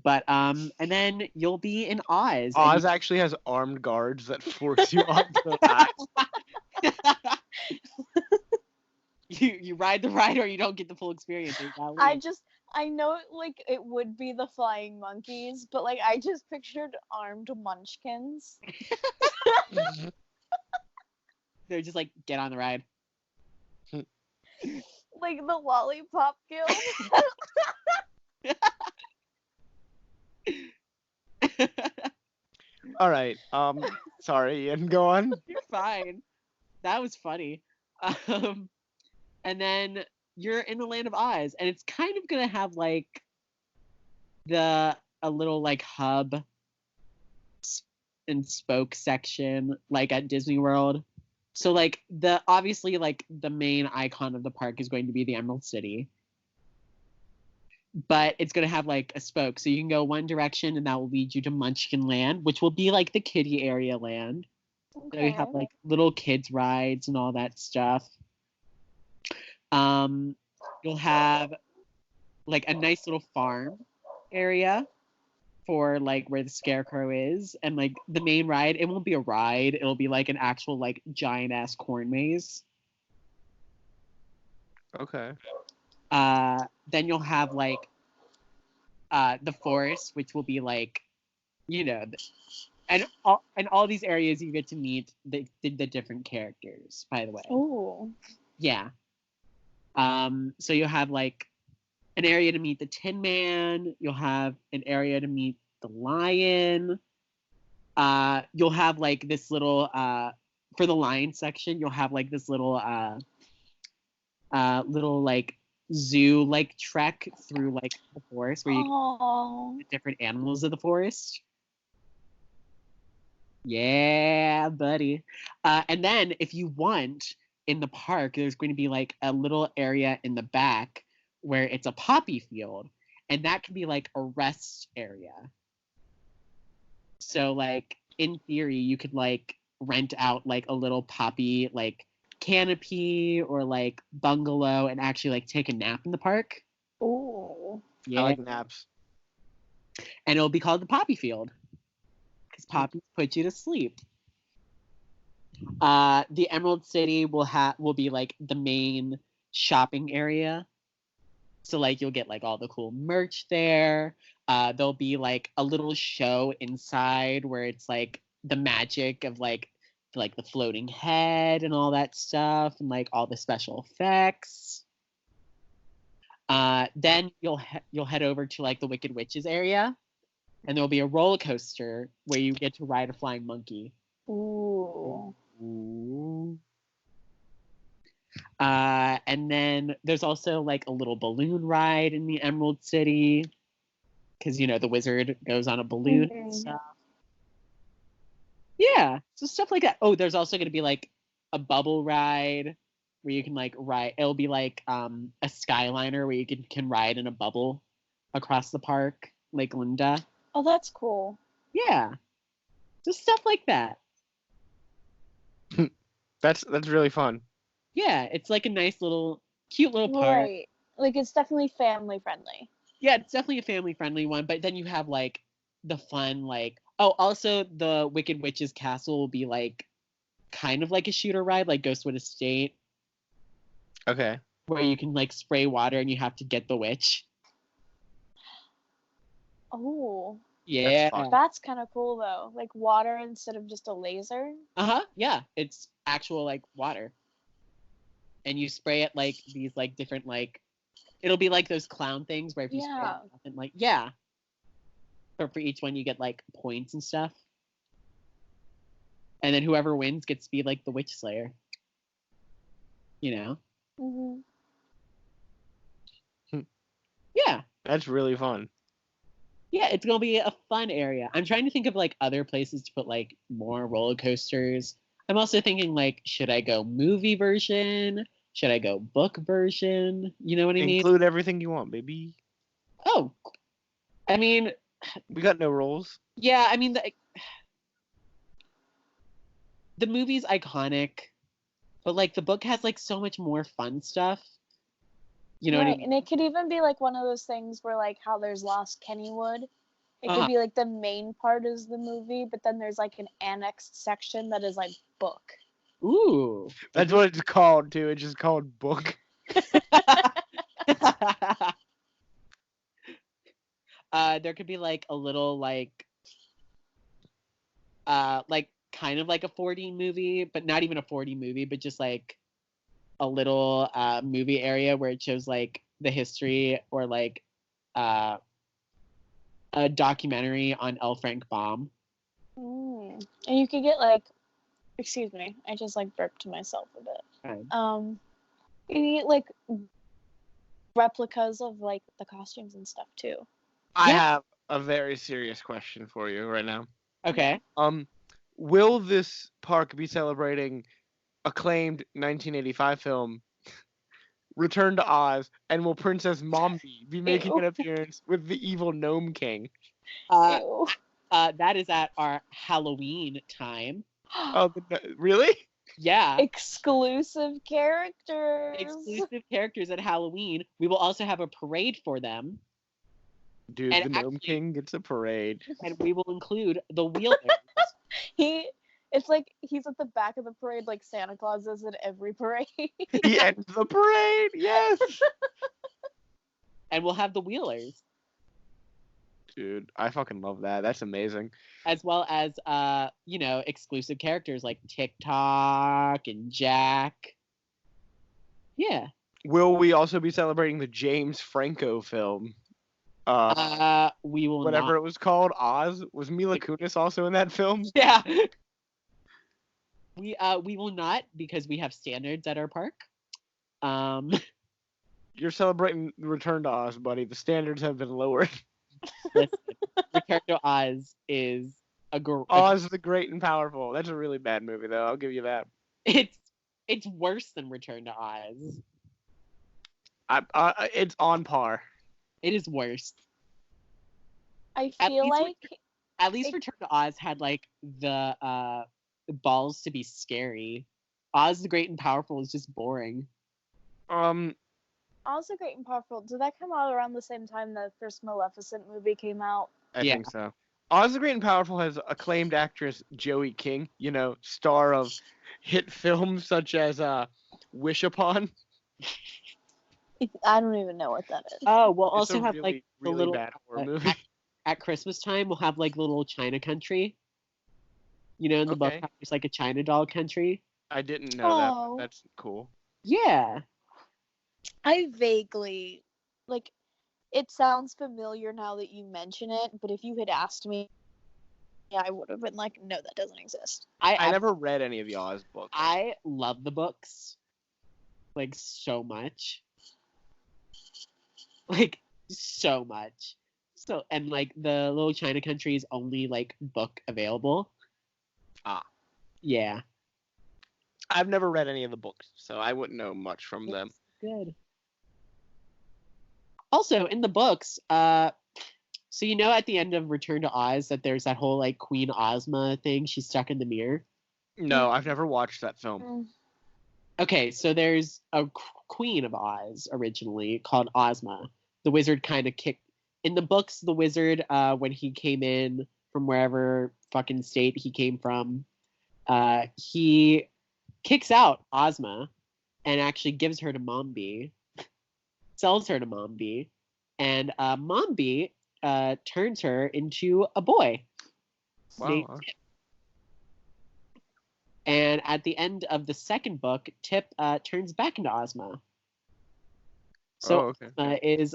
But and then you'll be in Oz. Oz actually has armed guards that force you onto the ride. You ride the ride, or you don't get the full experience. I know like it would be the flying monkeys, but like I just pictured armed munchkins. They're just like, get on the ride. Like the Lollipop Guild. All right. Sorry, Ian. Go on. You're fine. That was funny. And then you're in the land of Oz, and it's kind of gonna have like a little like hub and spoke section like at Disney World. So like obviously like the main icon of the park is going to be the Emerald City. But it's going to have like a spoke. So you can go one direction and that will lead you to Munchkin Land, which will be like the kiddie area land. Okay. So you have like little kids rides and all that stuff. You'll have like a nice little farm area for like where the scarecrow is, and like the main ride, it won't be a ride, it'll be like an actual like giant ass corn maze. Okay. Then you'll have like the forest, which will be like, and all these areas you get to meet the different characters, by the way. Oh. Yeah. So you'll have like an area to meet the Tin Man. You'll have an area to meet the lion. You'll have like this little for the lion section. You'll have like this little little like zoo like trek through like the forest where you can see the different animals of the forest. Yeah, buddy. And then if you want, in the park, there's going to be like a little area in the back where it's a poppy field, and that can be like a rest area. So like in theory, you could like rent out like a little poppy like canopy or like bungalow and actually like take a nap in the park. Ooh. Yeah. I like naps. And it'll be called the poppy field because poppies put you to sleep. The Emerald City will be like the main shopping area. So like you'll get like all the cool merch there. There'll be like a little show inside where it's like the magic of like the floating head and all that stuff and like all the special effects. Then you'll head over to like the Wicked Witches area, and there'll be a roller coaster where you get to ride a flying monkey. Ooh. Ooh. And then there's also like a little balloon ride in the Emerald City, because the wizard goes on a balloon and stuff. Yeah, so stuff like that. Oh, there's also going to be like a bubble ride where you can like ride. It'll be like a Skyliner where you can ride in a bubble across the park, Lake Linda. Oh, that's cool. Yeah, just stuff like that. That's really fun. Yeah, it's like a nice little, cute little park. Right. Like, it's definitely family friendly. Yeah, it's definitely a family friendly one. But then you have like the fun, like, oh, also the Wicked Witch's Castle will be like kind of like a shooter ride, like Ghostwood Estate. Okay. Where you can like spray water and you have to get the witch. Oh. Yeah. That's kind of cool though. Like water instead of just a laser. Yeah, it's actual like water. And you spray it like these like different like, it'll be like those clown things where if you spray it and like, yeah. But for each one you get like points and stuff. And then whoever wins gets to be like the witch slayer. Mm-hmm. Yeah. That's really fun. Yeah, it's gonna be a fun area. I'm trying to think of like other places to put like more roller coasters. I'm also thinking like, should I go movie version? Should I go book version? You know what I mean? Include everything you want, baby. Oh, I mean, we got no rules. Yeah, I mean the movie's iconic, but like the book has like so much more fun stuff. You know what I mean? And it could even be like one of those things where like how there's Lost Kennywood. It could be like the main part is the movie, but then there's like an annexed section that is like book. Ooh. That's what it's called too. It's just called book. There could be like a little like kind of like a 4D movie, but not even a 4D movie, but just like a little movie area where it shows like the history or like a documentary on L. Frank Baum. And you could get like, excuse me, I just like burped to myself a bit. Right. You can get like replicas of like the costumes and stuff too. I have a very serious question for you right now. Okay. Will this park be celebrating acclaimed 1985 film Return to Oz, and will Princess Mombi be making an appearance with the evil Gnome King? That is at our Halloween time. Oh, really? Yeah. Exclusive characters. Exclusive characters at Halloween. We will also have a parade for them. Dude, and the Gnome King gets a parade. And we will include the Wheelers. It's like he's at the back of the parade like Santa Claus is at every parade. He ends the parade, yes! And we'll have the Wheelers. Dude, I fucking love that. That's amazing. As well as, exclusive characters like TikTok and Jack. Yeah. Will we also be celebrating the James Franco film? We will whatever not. It was called, Oz. Was Mila Kunis also in that film? Yeah. We will not, because we have standards at our park. You're celebrating Return to Oz, buddy. The standards have been lowered. Listen, Return to Oz is Oz the Great and Powerful. That's a really bad movie, though. I'll give you that. It's It's worse than Return to Oz. It's on par. It is worse. I At feel least like At least it- Return to Oz had like the balls to be scary. Oz the Great and Powerful is just boring. Also Great and Powerful. Did that come out around the same time the first Maleficent movie came out? I Yeah. think so. Oz the Great and Powerful has acclaimed actress Joey King, star of hit films such as Wish Upon. I don't even know what that is. Oh, we'll It's also a have really, like the really little bad horror movie. at Christmas time we'll have like little China country. In the book Okay. there's like a China doll country. I didn't know that. Oh. But that's cool. Yeah. I vaguely like it sounds familiar now that you mention it, but if you had asked me, yeah, I would have been like, no, that doesn't exist. I never read any of the Oz books. I love the books like so much. Like so much. So and like the little China country is only like book available. Ah. Yeah. I've never read any of the books, so I wouldn't know much from them. Good. Also, in the books, so at the end of Return to Oz that there's that whole like Queen Ozma thing, she's stuck in the mirror. No, I've never watched that film. Mm. Okay, so there's a Queen of Oz originally called Ozma. The wizard kind of kicked in the books. The wizard, when he came in from wherever fucking state he came from, he kicks out Ozma and actually gives her to Mombi, sells her to Mombi, and Mombi turns her into a boy. named Wow. Tip. And at the end of the second book, Tip turns back into Ozma. So okay. Ozma is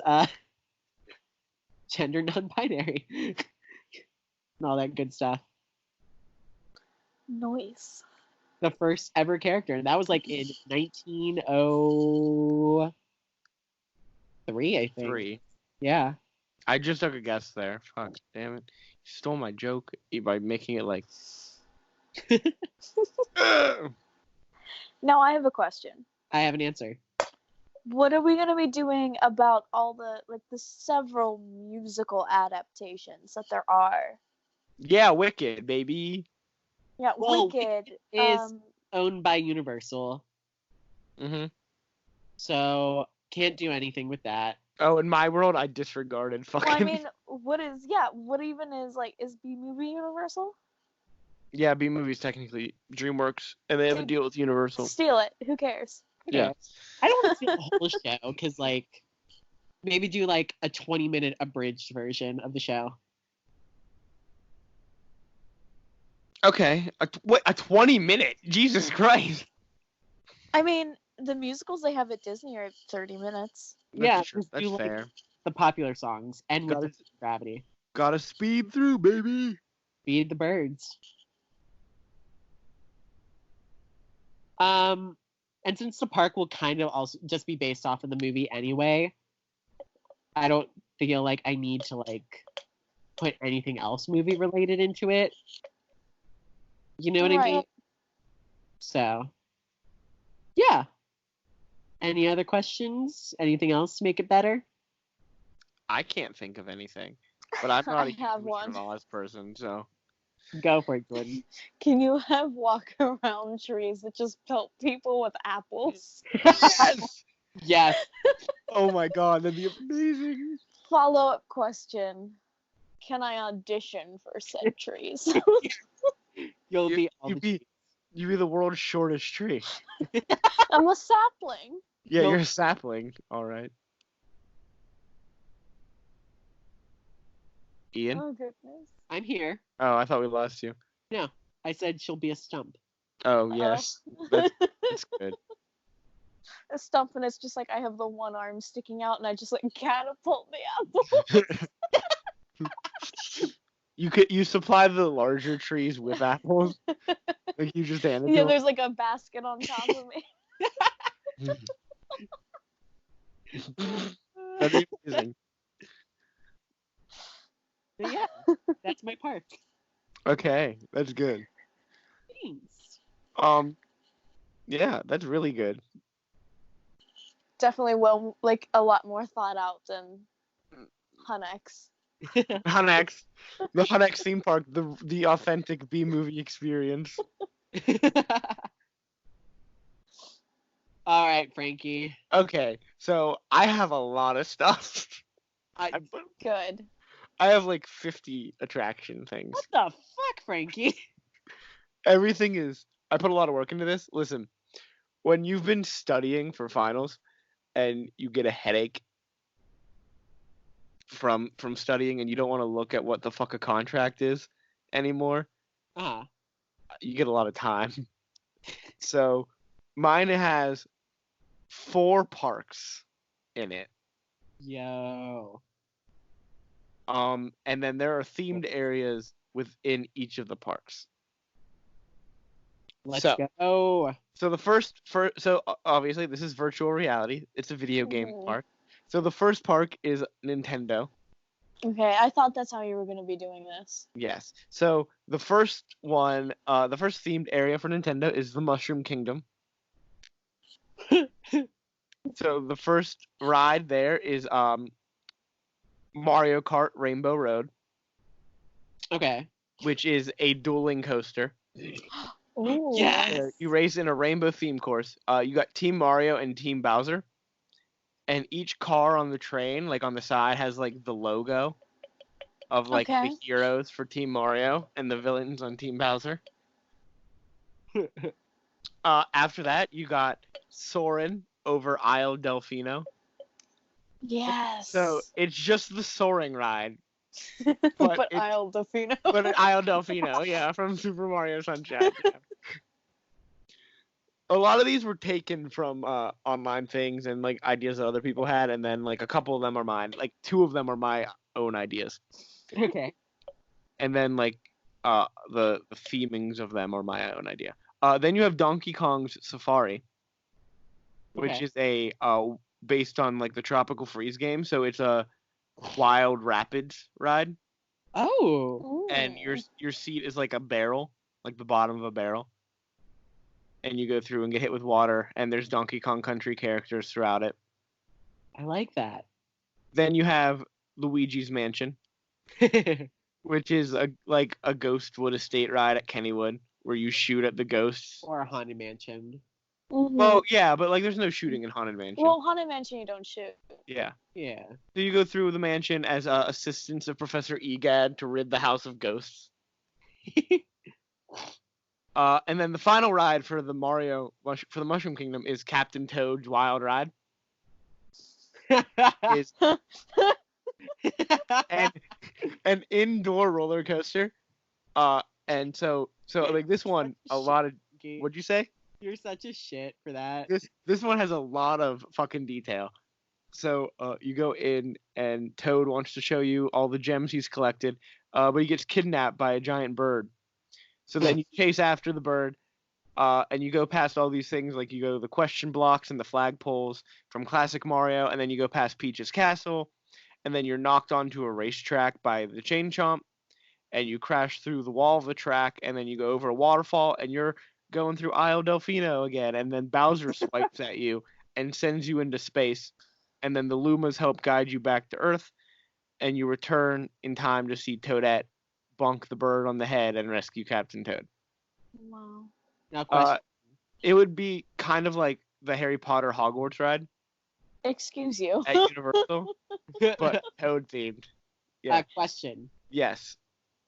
gender non-binary and all that good stuff. Noise. The first ever character, and that was like in 1903, I think. 3. Yeah. I just took a guess there. Fuck, damn it. You stole my joke by making it like... Now I have a question. I have an answer. What are we gonna be doing about all the several musical adaptations that there are? Yeah, Wicked, baby. Yeah, Well, Wicked is owned by Universal, Mm-hmm. so can't do anything with that. Oh, in my world, I disregarded fucking... Well, I mean, what even is is B Movie Universal? Yeah, B-Movie's technically DreamWorks, and they have a deal with Universal. Steal it. Who cares? Yeah. I don't want to see the whole show because, like, maybe do like a 20-minute abridged version of the show. Okay, a 20-minute? Jesus Christ. I mean, the musicals they have at Disney are 30 minutes. Yeah, True. just That's do, like, fair. the popular songs and with Gotta- the gravity. Gotta speed through, baby. Feed the birds. And since the park will kind of also just be based off of the movie anyway, I don't feel like I need to like put anything else movie related into it. You know what I mean? Right. So, yeah. Any other questions? Anything else to make it better? I can't think of anything, but I'm not I a have huge one. Oz person, so... Go for it, Jordan. Can you have walk around trees that just pelt people with apples? Yes! Yes. Oh my god, that'd be amazing. Follow-up question. Can I audition for said trees? You'll be all You'd the be the world's shortest tree. I'm a sapling. Yeah, Nope. you're a sapling. Alright. Ian? Oh, goodness. I'm here. Oh, I thought we lost you. I said she'll be a stump. Oh, yes. That's good. A stump, and it's just like I have the one arm sticking out, and I just catapult the apple. You supply the larger trees with apples? Like you just hand it Yeah, to there's a basket on top of me. them? That'd be amazing. But yeah, that's my park. Okay, that's good. Thanks. Yeah, that's really good. Definitely a lot more thought out than Hunex. Hunex, the Hunex theme park, the authentic B movie experience. All right, Frankie. Okay, so I have a lot of stuff. I, Good. I have like 50 attraction things. what the fuck, Frankie? Everything is. I put a lot of work into this. Listen, when you've been studying for finals and you get a headache from studying and you don't want to look at what the fuck a contract is anymore, you get a lot of time. So mine has 4 parks in it. Yo. And then there are themed areas within each of the parks. Let's So- go. So obviously this is virtual reality. It's a video game Mhm. park. So the first park is Nintendo. Okay, I thought that's how you were gonna be doing this. Yes. So the first one, the first themed area for Nintendo is the Mushroom Kingdom. So the first ride there is Mario Kart Rainbow Road, Okay. which is a dueling coaster. Ooh. Yes! You race in a rainbow theme course. You got Team Mario and Team Bowser. And each car on the train, like on the side, has like the logo of like Okay. the heroes for Team Mario and the villains on Team Bowser. After that, you got Soarin' over Isle Delfino. Yes. So it's just the soaring ride, but it's- Isle Delfino. but at Isle Delfino, yeah, from Super Mario Sunshine. Yeah. A lot of these were taken from online things and like ideas that other people had, and then like a couple of them are mine. Like 2 of them are my own ideas, Okay. and then like the themings of them are my own idea. Then you have Donkey Kong's Safari, which Okay. is a based on like the Tropical Freeze game, so it's a wild rapids ride, Oh. and your seat is like a barrel, like the bottom of a barrel. And you go through and get hit with water, and there's Donkey Kong Country characters throughout it. I like that. Then you have Luigi's Mansion, which is a Ghostwood estate ride at Kennywood, where you shoot at the ghosts. Or a Haunted Mansion. Mhm. Well, yeah, but like there's no shooting in Haunted Mansion. Well, Haunted Mansion you don't shoot. Yeah. Yeah. So you go through the mansion as assistants of Professor Egad to rid the house of ghosts. And then the final ride for the Mushroom Kingdom is Captain Toad's Wild Ride. Is an indoor roller coaster. And so like this one, a lot of what'd you say? You're such a shit for that. This one has a lot of fucking detail. So you go in and Toad wants to show you all the gems he's collected, but he gets kidnapped by a giant bird. So then you chase after the bird, and you go past all these things, like you go to the question blocks and the flagpoles from Classic Mario, and then you go past Peach's Castle, and then you're knocked onto a racetrack by the Chain Chomp, and you crash through the wall of the track, and then you go over a waterfall, and you're going through Isle Delfino again, and then Bowser swipes at you and sends you into space, and then the Lumas help guide you back to Earth, and you return in time to see Toadette bonk the bird on the head and rescue Captain Toad. Wow. Now, question. It would be kind of like the Harry Potter Hogwarts ride Excuse you. at Universal, but Toad themed. Yeah. Question. Yes.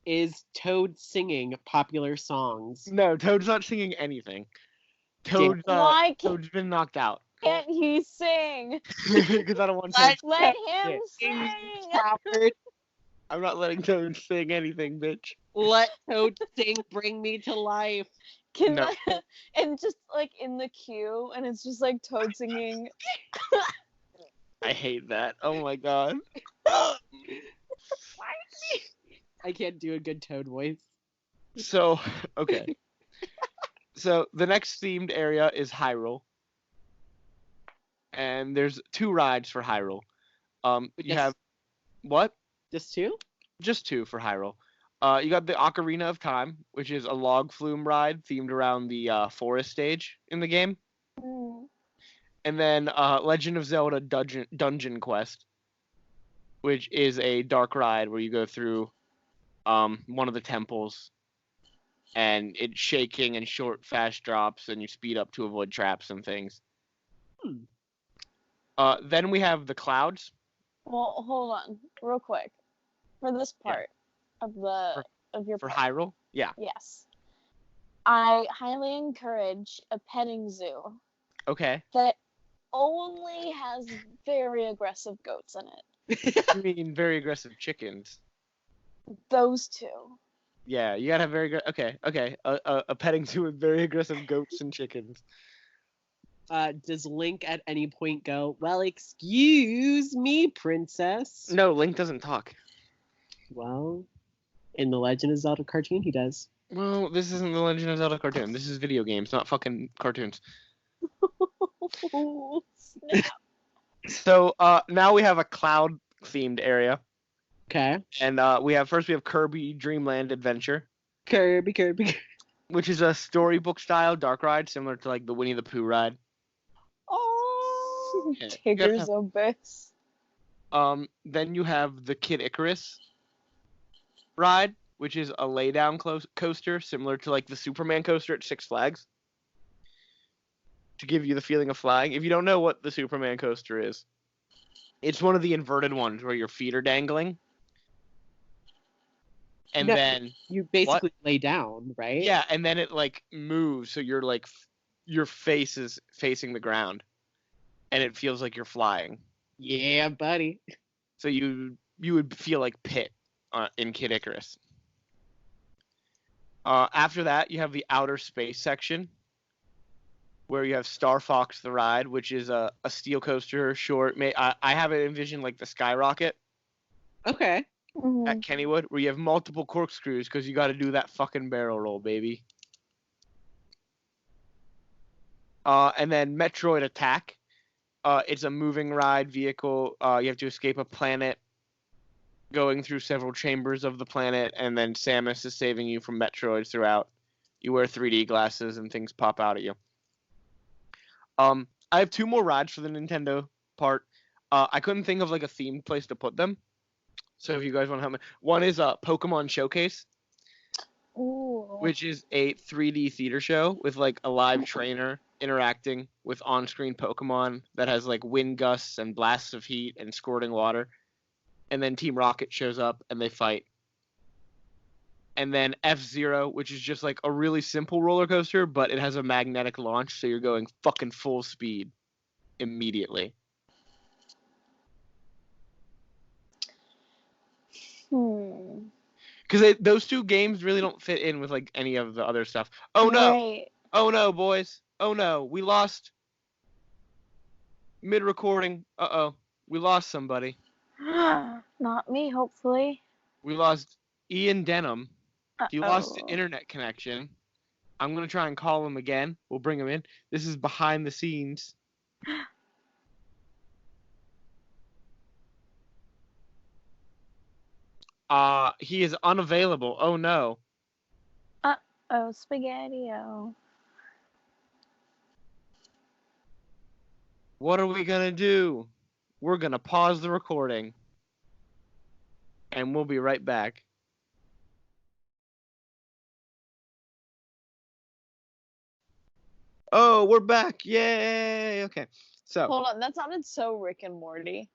Is Toad singing popular songs? No, Toad's not singing anything. Toad's been knocked out. Can't he sing? Because I don't want Toad. Let him Yeah. sing. I'm not letting Toad sing anything, bitch. Let Toad sing Bring Me to Life. No. And just like in the queue, and it's just like Toad singing. I hate that. Oh my god. I can't do a good Toad voice. So, okay. So the next themed area is Hyrule. And there's 2 rides for Hyrule. You Yes. have what? Just 2? Just 2 for Hyrule. You got the Ocarina of Time, which is a log flume ride themed around the forest stage in the game. Mm. And then Legend of Zelda Dungeon Quest, which is a dark ride where you go through one of the temples, and it's shaking and short, fast drops, and you speed up to avoid traps and things. Hmm. Then we have the clouds. Well, hold on, real quick. For this Yeah. part of your For part, Hyrule. Yeah. yes, I highly encourage a petting zoo Okay. that only has very aggressive goats in it. You mean very aggressive chickens? Those two. Yeah, you gotta have very good. Okay. A petting zoo with very aggressive goats and chickens. Does Link at any point go, well, excuse me, princess? No, Link doesn't talk. Well, in the Legend of Zelda cartoon, he does. Well, this isn't the Legend of Zelda cartoon. This is video games, not fucking cartoons. Snap. So now we have a cloud themed area, Okay. and we have Kirby Dreamland Adventure, Kirby. which is a storybook style dark ride similar to like the Winnie the Pooh ride. Oh, Yeah. Tigger's abyss. Then you have the Kid Icarus ride, which is a lay down coaster similar to like the Superman coaster at Six Flags, to give you the feeling of flying. If you don't know what the Superman coaster is, it's one of the inverted ones where your feet are dangling. And No, then you basically lay down, right? yeah, and then it like moves so you're like your face is facing the ground and it feels like you're flying. Yeah, buddy. So you would feel like Pit in Kid Icarus. After that, you have the outer space section where you have Star Fox the ride, which is a steel coaster short. I have it envisioned like the Skyrocket Okay. at Kennywood, where you have multiple corkscrews because you got to do that fucking barrel roll, baby. And then Metroid Attack. It's a moving ride vehicle. You have to escape a planet, going through several chambers of the planet, and then Samus is saving you from Metroids throughout. You wear 3D glasses and things pop out at you. I have two more rides for the Nintendo part. I couldn't think of like a themed place to put them. So if you guys want to help me, one is a Pokemon Showcase, Ooh. which is a 3D theater show with like a live trainer interacting with on-screen Pokemon that has like wind gusts and blasts of heat and squirting water. And then Team Rocket shows up and they fight. And then F-Zero, which is just like a really simple roller coaster, but it has a magnetic launch, so you're going fucking full speed immediately. Because those two games really don't fit in with like any of the other stuff. Oh no! Right. Oh no, boys! Oh no, we lost mid-recording. Uh-oh, we lost somebody. Not me, hopefully. We lost Ian Denham. He lost the Uh-oh. internet connection. I'm gonna try and call him again. We'll bring him in. This is behind the scenes. He is unavailable. Oh no. Oh, spaghetti-o. What are we gonna do? We're gonna pause the recording. And we'll be right back. Oh, we're back. Yay. Okay. So, Hold on, that sounded so Rick and Morty.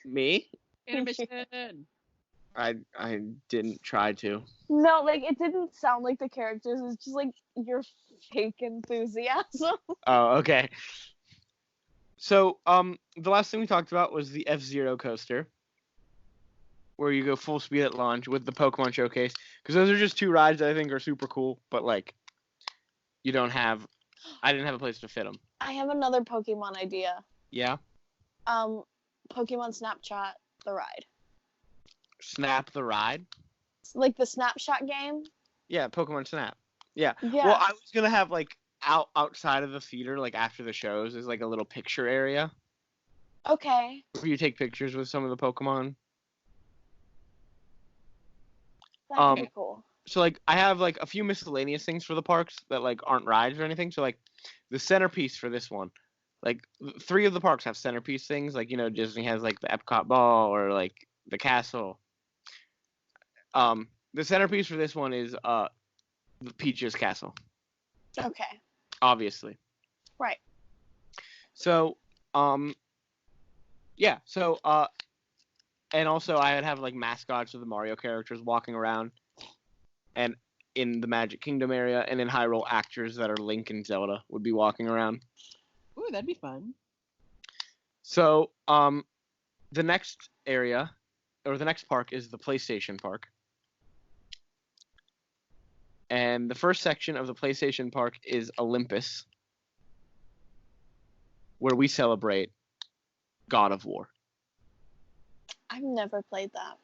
me? Animation. I didn't try to. No, like, it didn't sound like the characters. It's just like your fake enthusiasm. Oh, okay. So, the last thing we talked about was the F-Zero coaster, where you go full speed at launch with the Pokemon Showcase. Because those are just two rides that I think are super cool, but like, I didn't have a place to fit them. I have another Pokemon idea. Yeah. Pokemon Snapshot the ride. Snap the ride. Like the Snapshot game. Yeah, Pokemon Snap. Yeah. Yeah. Well, I was gonna have like outside of the theater, like after the shows, is like a little picture area Okay. where you take pictures with some of the Pokemon. That could be cool. So like I have like a few miscellaneous things for the parks that like aren't rides or anything. So like the centerpiece for this one, like 3 of the parks have centerpiece things. Like Disney has like the Epcot ball or like the castle. The centerpiece for this one is the Peach's castle, Okay. obviously. Right. So yeah. So and also I would have like mascots of the Mario characters walking around, and in the Magic Kingdom area, and in Hyrule, actors that are Link and Zelda would be walking around. Ooh, that'd be fun. So, the next area, or the next park, is the PlayStation Park. And the first section of the PlayStation Park is Olympus, where we celebrate God of War. I've never played that.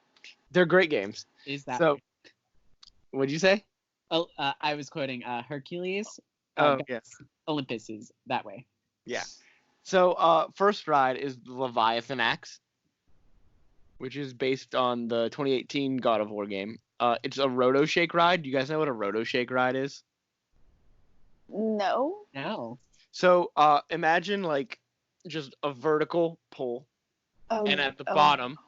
They're great games. Is that So, what'd you say? Oh, I was quoting Hercules. Oh, yes. Olympus is that way. Yeah. So, first ride is the Leviathan Axe, which is based on the 2018 God of War game. It's a Roto Shake ride. Do you guys know what a Roto Shake ride is? No. No. So, imagine like just a vertical pull, Oh, and at the bottom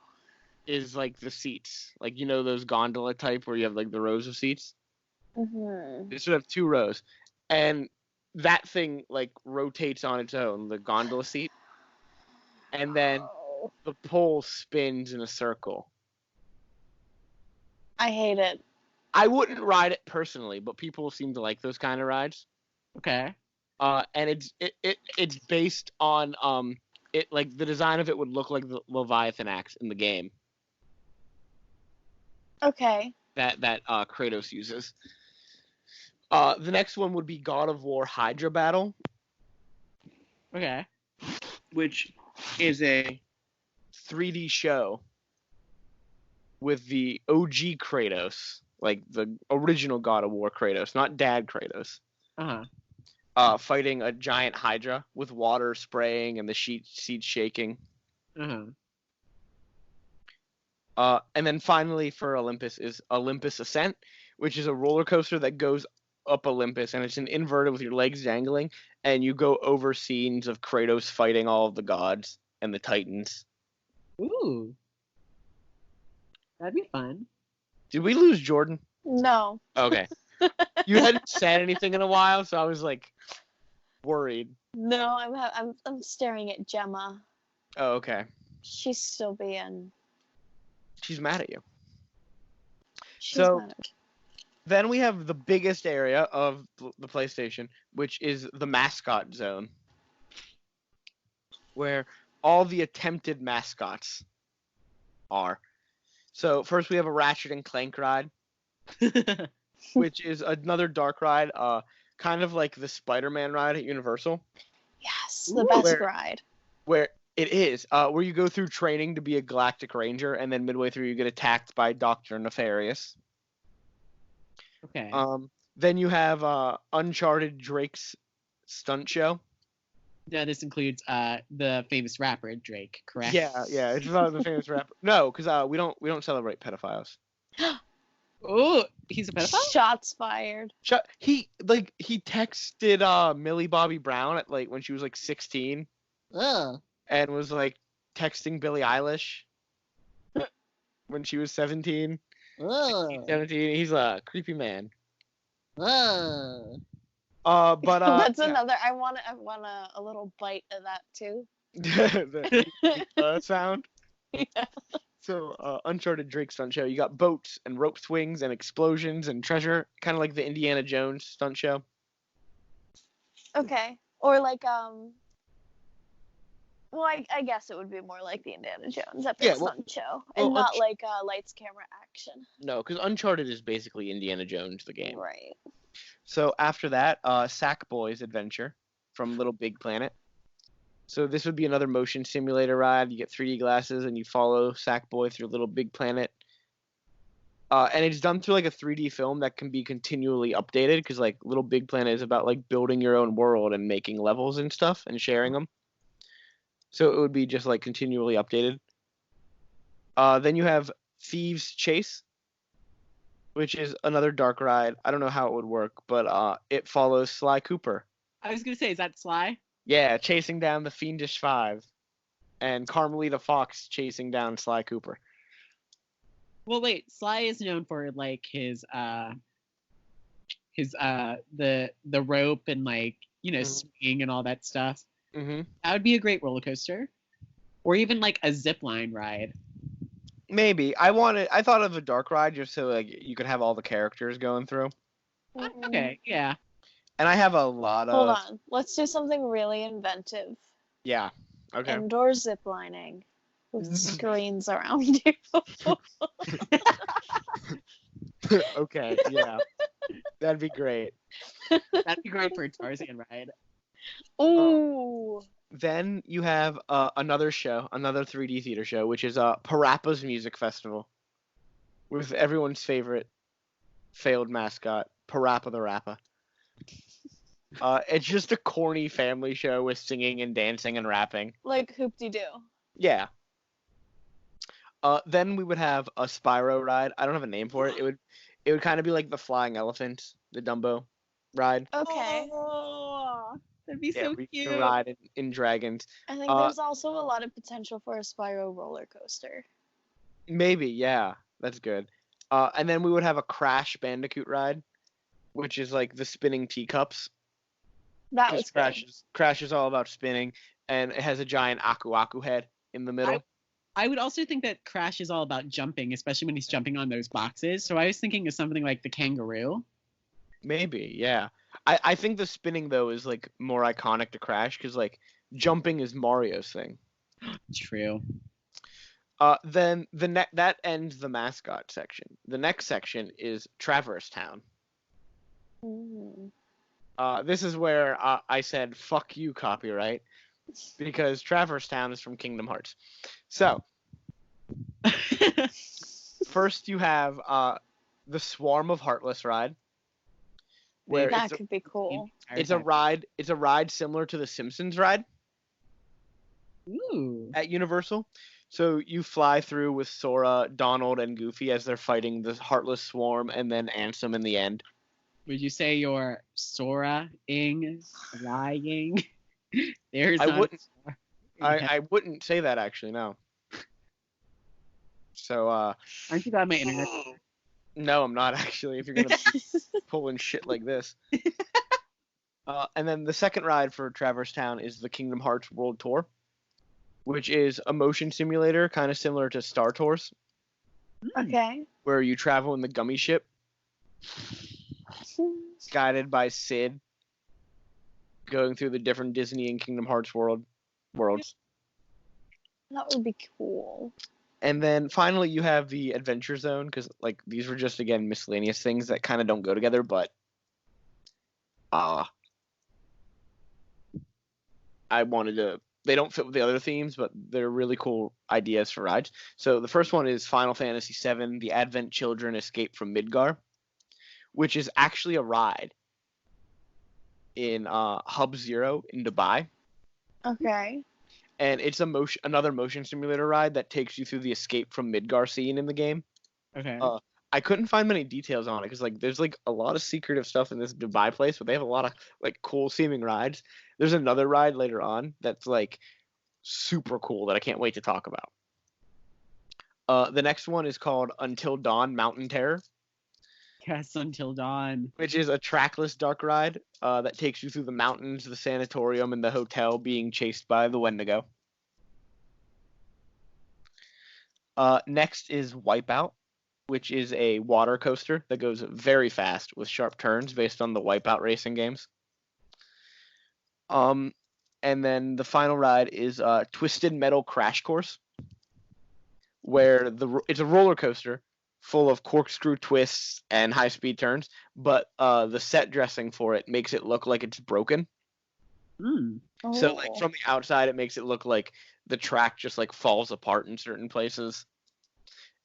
is like the seats, like those gondola type where you have like the rows of seats. Mm-hmm. They should have 2 rows, and that thing like rotates on its own, the gondola seat, and then the pole spins in a circle. I hate it. I wouldn't ride it personally, but people seem to like those kind of rides. Okay. And it's based on it, like the design of it would look like the Leviathan axe in the game Okay. that Kratos uses. The next one would be God of War Hydra Battle, Okay. which is a 3D show with the OG Kratos, like the original God of War Kratos, not Dad Kratos, fighting a giant Hydra with water spraying and the seats shaking. And then finally for Olympus is Olympus Ascent, which is a roller coaster that goes up Olympus, and it's an inverted with your legs dangling, and you go over scenes of Kratos fighting all of the gods and the Titans. Ooh. That'd be fun. Did we lose Jordan? No. Okay. You hadn't said anything in a while, so I was like worried. No, I'm staring at Gemma. Oh, okay. She's still being. She's mad at you. She's So- mad at Then we have the biggest area of the PlayStation, which is the mascot zone, where all the attempted mascots are. So first we have a Ratchet and Clank ride, which is another dark ride, kind of like the Spider-Man ride at Universal, Yes, the best Where- ride. where it is, where you go through training to be a Galactic Ranger, and then midway through you get attacked by Dr. Nefarious. Okay. Then you have Uncharted Drake's stunt show. Now this includes the famous rapper Drake, correct? Yeah, it's about the famous rapper. No, because we don't celebrate pedophiles. Oh, he's a pedophile? Shots fired. He texted Millie Bobby Brown at like when she was like 16, Ugh. and was like texting Billie Eilish when she was 17. Ugh. 17. He's a creepy man. Ugh. But That's yeah. another. I want a little bite of that too. the sound. Yeah. So, Uncharted Drake stunt show. You got boats and rope swings and explosions and treasure, kind of like the Indiana Jones stunt show. Okay. Or like Well, I guess it would be more like the Indiana Jones epic stunt show, and not like lights, camera, action. No, because Uncharted is basically Indiana Jones, the game. Right. So after that, Sackboy's Adventure from Little Big Planet. So this would be another motion simulator ride. You get 3D glasses and you follow Sackboy through Little Big Planet. And it's done through like a 3D film that can be continually updated, because like Little Big Planet is about like building your own world and making levels and stuff and sharing them. So it would be just like continually updated. Then you have Thieves Chase, which is another dark ride. I don't know how it would work, but it follows Sly Cooper. I was gonna say, is that Sly? Yeah, chasing down the Fiendish Five, and Carmelita Fox chasing down Sly Cooper. Well, wait, Sly is known for like his the rope and like swinging and all that stuff. Mm-hmm. That would be a great roller coaster, or even like a zip line ride. Maybe I thought of a dark ride just so like you could have all the characters going through. Okay, yeah. And I have a lot of. Hold on. Let's do something really inventive. Yeah. Okay. Indoor zip lining with screens around you. Okay. Yeah. That'd be great. That'd be great for a Tarzan ride. Ooh. Then you have another show, another 3D theater show, which is Parappa's Music Festival, with everyone's favorite failed mascot, Parappa the Rappa. It's just a corny family show with singing and dancing and rapping. Like Hoop-Dee-Doo. Yeah. Then we would have a Spyro ride. I don't have a name for it. It would kind of be like the Flying Elephant, the Dumbo ride. Okay. Oh, that'd be so we cute. can ride in dragons. I think there's also a lot of potential for a Spyro roller coaster. Maybe, yeah, that's good. And then we would have a Crash Bandicoot ride, which is like the spinning teacups. That was good. Crash is all about spinning, and it has a giant Aku Aku head in the middle. I would also think that Crash is all about jumping, especially when he's jumping on those boxes. So I was thinking of something like the kangaroo. Maybe, yeah. I think the spinning though is like more iconic to Crash because like jumping is Mario's thing. True. Then that ends the mascot section. The next section is Traverse Town. Mm. This is where I said "fuck you" copyright because Traverse Town is from Kingdom Hearts. So first you have the Swarm of Heartless ride. Where that could be cool. It's a ride similar to the Simpsons ride. Ooh. At Universal. So you fly through with Sora, Donald, and Goofy as they're fighting the Heartless Swarm, and then Ansem in the end. Would you say you're Sora-ing, lying? There's I not wouldn't. a I wouldn't say that actually. No. So aren't you glad my internet? no, I'm not actually. If you're gonna be pulling shit like this. And then the second ride for Traverse Town is the Kingdom Hearts World Tour, which is a motion simulator kind of similar to Star Tours, Okay. where you travel in the gummy ship, guided by Sid, going through the different Disney and Kingdom Hearts worlds. That would be cool. And then finally you have the Adventure Zone, because like these were just again miscellaneous things that kind of don't go together, but I wanted to. They don't fit with the other themes, but they're really cool ideas for rides. So the first one is Final Fantasy VII: The Advent Children Escape from Midgar, which is actually a ride in Hub Zero in Dubai. Okay. And it's another motion simulator ride that takes you through the escape from Midgar scene in the game. Okay. I couldn't find many details on it because like there's like a lot of secretive stuff in this Dubai place, but they have a lot of like cool seeming rides. There's another ride later on that's like super cool that I can't wait to talk about. The next one is called Until Dawn Mountain Terror. Yes, Until Dawn. Which is a trackless dark ride that takes you through the mountains, the sanatorium, and the hotel being chased by the Wendigo. Next is Wipeout, which is a water coaster that goes very fast with sharp turns based on the Wipeout racing games. And then the final ride is Twisted Metal Crash Course, where it's a roller coaster full of corkscrew twists and high-speed turns, but the set dressing for it makes it look like it's broken. Mm. So like from the outside, it makes it look like the track just like falls apart in certain places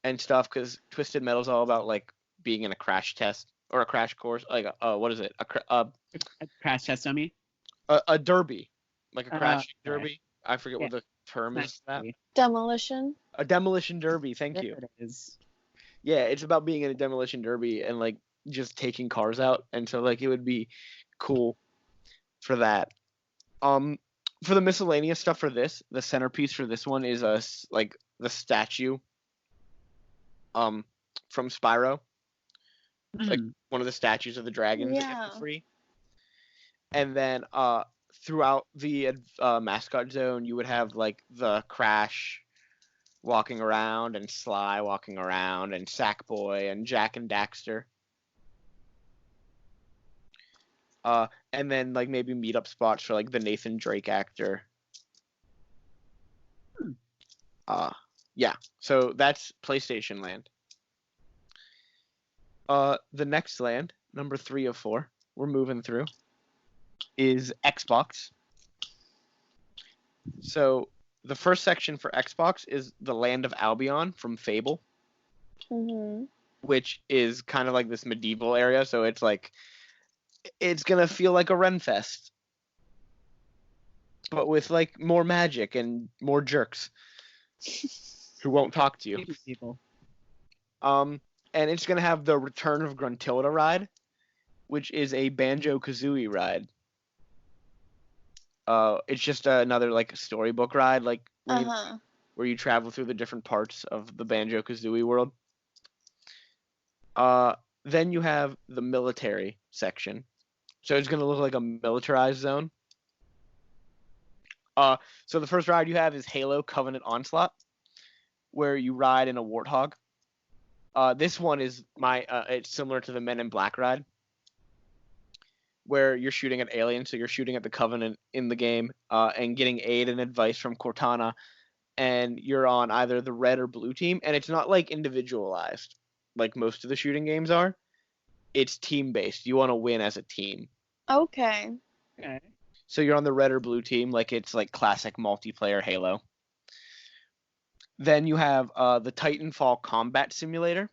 and stuff. Because Twisted Metal's all about like being in a crash test or a crash course. Like what is it? A crash test dummy. A derby, like a crash okay. derby. I forget what the term is. For that. Demolition. A demolition derby. Thank There you. it is. Yeah, it's about being in a demolition derby and like just taking cars out, and so like it would be cool for that. Um, for the miscellaneous stuff for this, the centerpiece for this one is like the statue um from Spyro, like Hmm. one of the statues of the dragons that you have Yeah. for free. And then throughout the mascot zone, you would have like the Crash walking around and Sly walking around and Sackboy and Jack and Daxter. And then like maybe meetup spots for like the Nathan Drake actor. Hmm. Yeah. So that's PlayStation Land. The next land, number 3 of 4, we're moving through, is Xbox. So the first section for Xbox is the Land of Albion from Fable, Mhm. which is kind of like this medieval area. So it's like it's gonna feel like a Renfest, but with like more magic and more jerks who won't talk to you. People. And it's gonna have the Return of Gruntilda ride, which is a Banjo Kazooie ride. It's just another like storybook ride, like Uh huh. where you travel through the different parts of the Banjo Kazooie world. Then you have the military section, so it's gonna look like a militarized zone. So the first ride you have is Halo Covenant Onslaught, where you ride in a warthog. This one is it's similar to the Men in Black ride, where you're shooting at aliens, so you're shooting at the Covenant in the game, and getting aid and advice from Cortana, and you're on either the red or blue team, and it's not like individualized like most of the shooting games are. It's team based. You want to win as a team. Okay. Okay. So you're on the red or blue team, like it's like classic multiplayer Halo. Then you have the Titanfall Combat Simulator.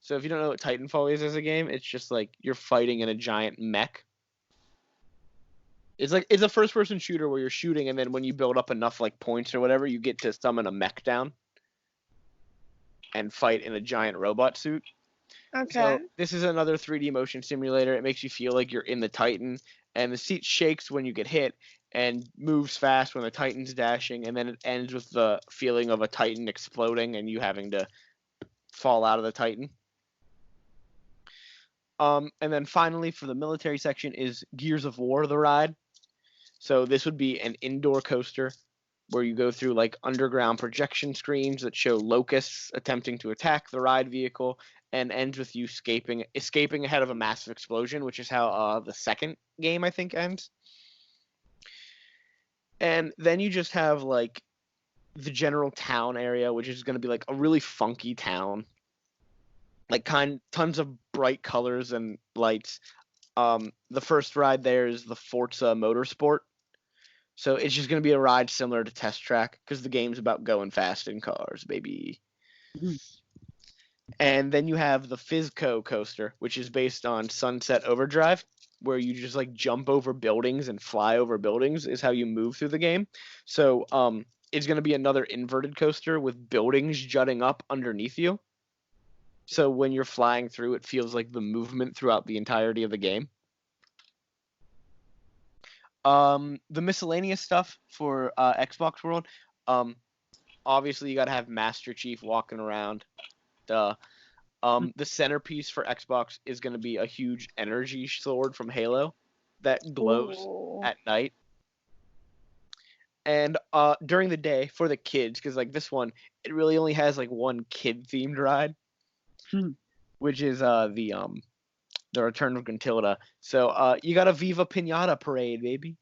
So if you don't know what Titanfall is as a game, it's just like you're fighting in a giant mech. It's a first person shooter where you're shooting, and then when you build up enough like points or whatever, you get to summon a mech down and fight in a giant robot suit. Okay. So this is another 3D motion simulator. It makes you feel like you're in the Titan, and the seat shakes when you get hit and moves fast when the Titan's dashing, and then it ends with the feeling of a Titan exploding and you having to fall out of the Titan. And then finally for the military section is Gears of War, the ride. So this would be an indoor coaster where you go through like underground projection screens that show locusts attempting to attack the ride vehicle, and ends with you escaping ahead of a massive explosion, which is how the second game I think ends. And then you just have like the general town area, which is going to be like a really funky town, like tons of bright colors and lights. The first ride there is the Forza Motorsport. So it's just going to be a ride similar to Test Track because the game's about going fast in cars, baby. Mhm. And then you have the Fizco coaster, which is based on Sunset Overdrive, where you just like jump over buildings and fly over buildings is how you move through the game. So it's going to be another inverted coaster with buildings jutting up underneath you. So when you're flying through, it feels like the movement throughout the entirety of the game. The miscellaneous stuff for Xbox World, obviously you got to have Master Chief walking around. Duh. The centerpiece for Xbox is going to be a huge energy sword from Halo that glows Ooh. at night. And during the day for the kids, because like this one, it really only has like one kid themed ride, Hmm. which is the Return of Gruntilda. So you got a Viva Pinata parade, baby.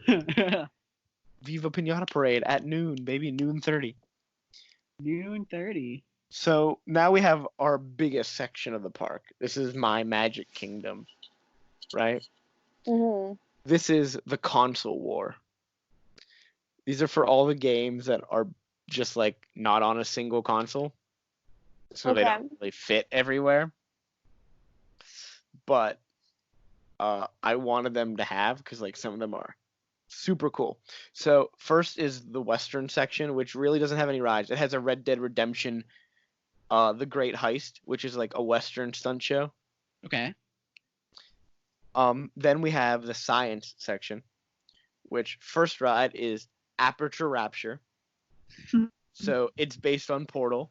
Viva Pinata parade at noon, baby, noon 30. Noon 30. So now we have our biggest section of the park. This is my Magic Kingdom, right? Mhm. This is the console war. These are for all the games that are just like not on a single console, so they Okay. don't really fit everywhere. But I wanted them to have because like some of them are super cool. So first is the Western section, which really doesn't have any rides. It has a Red Dead Redemption The Great Heist, which is like a Western stunt show. Okay. Then we have the science section, which first ride is Aperture Rapture. So it's based on Portal,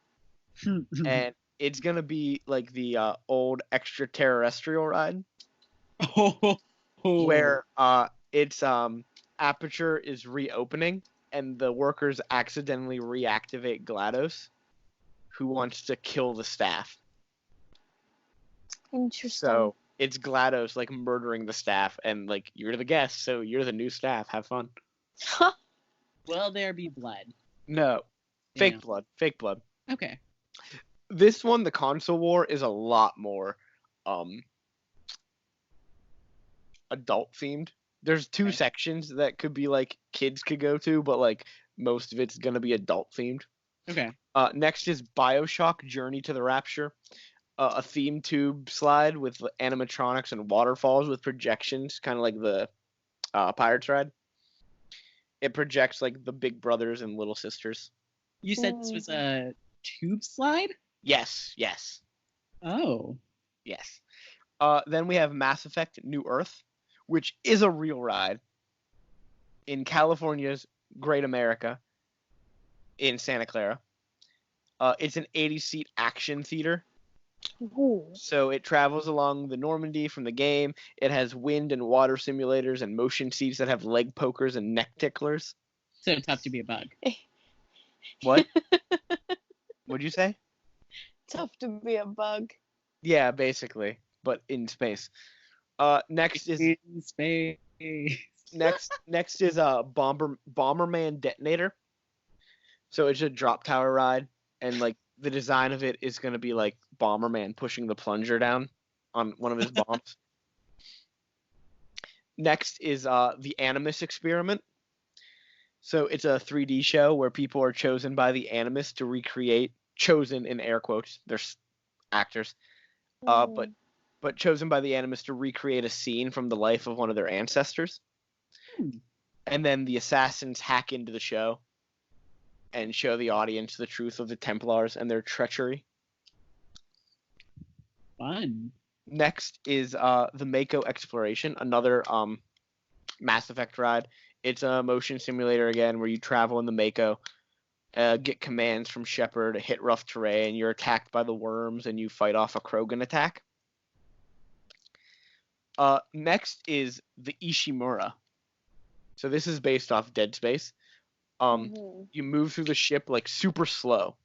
and it's gonna be like the old extraterrestrial ride, Oh. where it's Aperture is reopening, and the workers accidentally reactivate GLaDOS, who wants to kill the staff. Interesting. So it's GLaDOS like murdering the staff, and like you're the guest, so you're the new staff. Have fun. Will there be blood? No, Damn. fake blood. Okay. This one, the console war, is a lot more adult themed. There's two Okay. sections that could be like kids could go to, but like most of it's gonna be adult themed. Okay. Next is BioShock Journey to the Rapture, a theme tube slide with animatronics and waterfalls with projections, kind of like the Pirates ride. It projects like the big brothers and little sisters. You said this was a tube slide? Yes. Oh. Yes. Then we have Mass Effect New Earth, which is a real ride in California's Great America in Santa Clara. It's an 80-seat action theater. Ooh. So it travels along the Normandy from the game. It has wind and water simulators and motion seats that have leg pokers and neck ticklers. So tough to be a bug. What? What'd you say? Tough to be a bug. Yeah, basically, but in space. Next is In space. next is Bomberman Detonator. So it's a drop tower ride, and like the design of it is gonna be like Bomberman pushing the plunger down on one of his bombs. Next is the Animus Experiment. So it's a 3D show where people are chosen by the Animus to recreate, chosen in air quotes, they're actors, but chosen by the Animus to recreate a scene from the life of one of their ancestors. And then the assassins hack into the show and show the audience the truth of the Templars and their treachery. Fun. Next is the Mako Exploration, another Mass Effect ride. It's a motion simulator again where you travel in the Mako, get commands from Shepard, hit rough terrain, you're attacked by the worms, and you fight off a Krogan attack. Next is the Ishimura. So this is based off Dead Space. You move through the ship like super slow.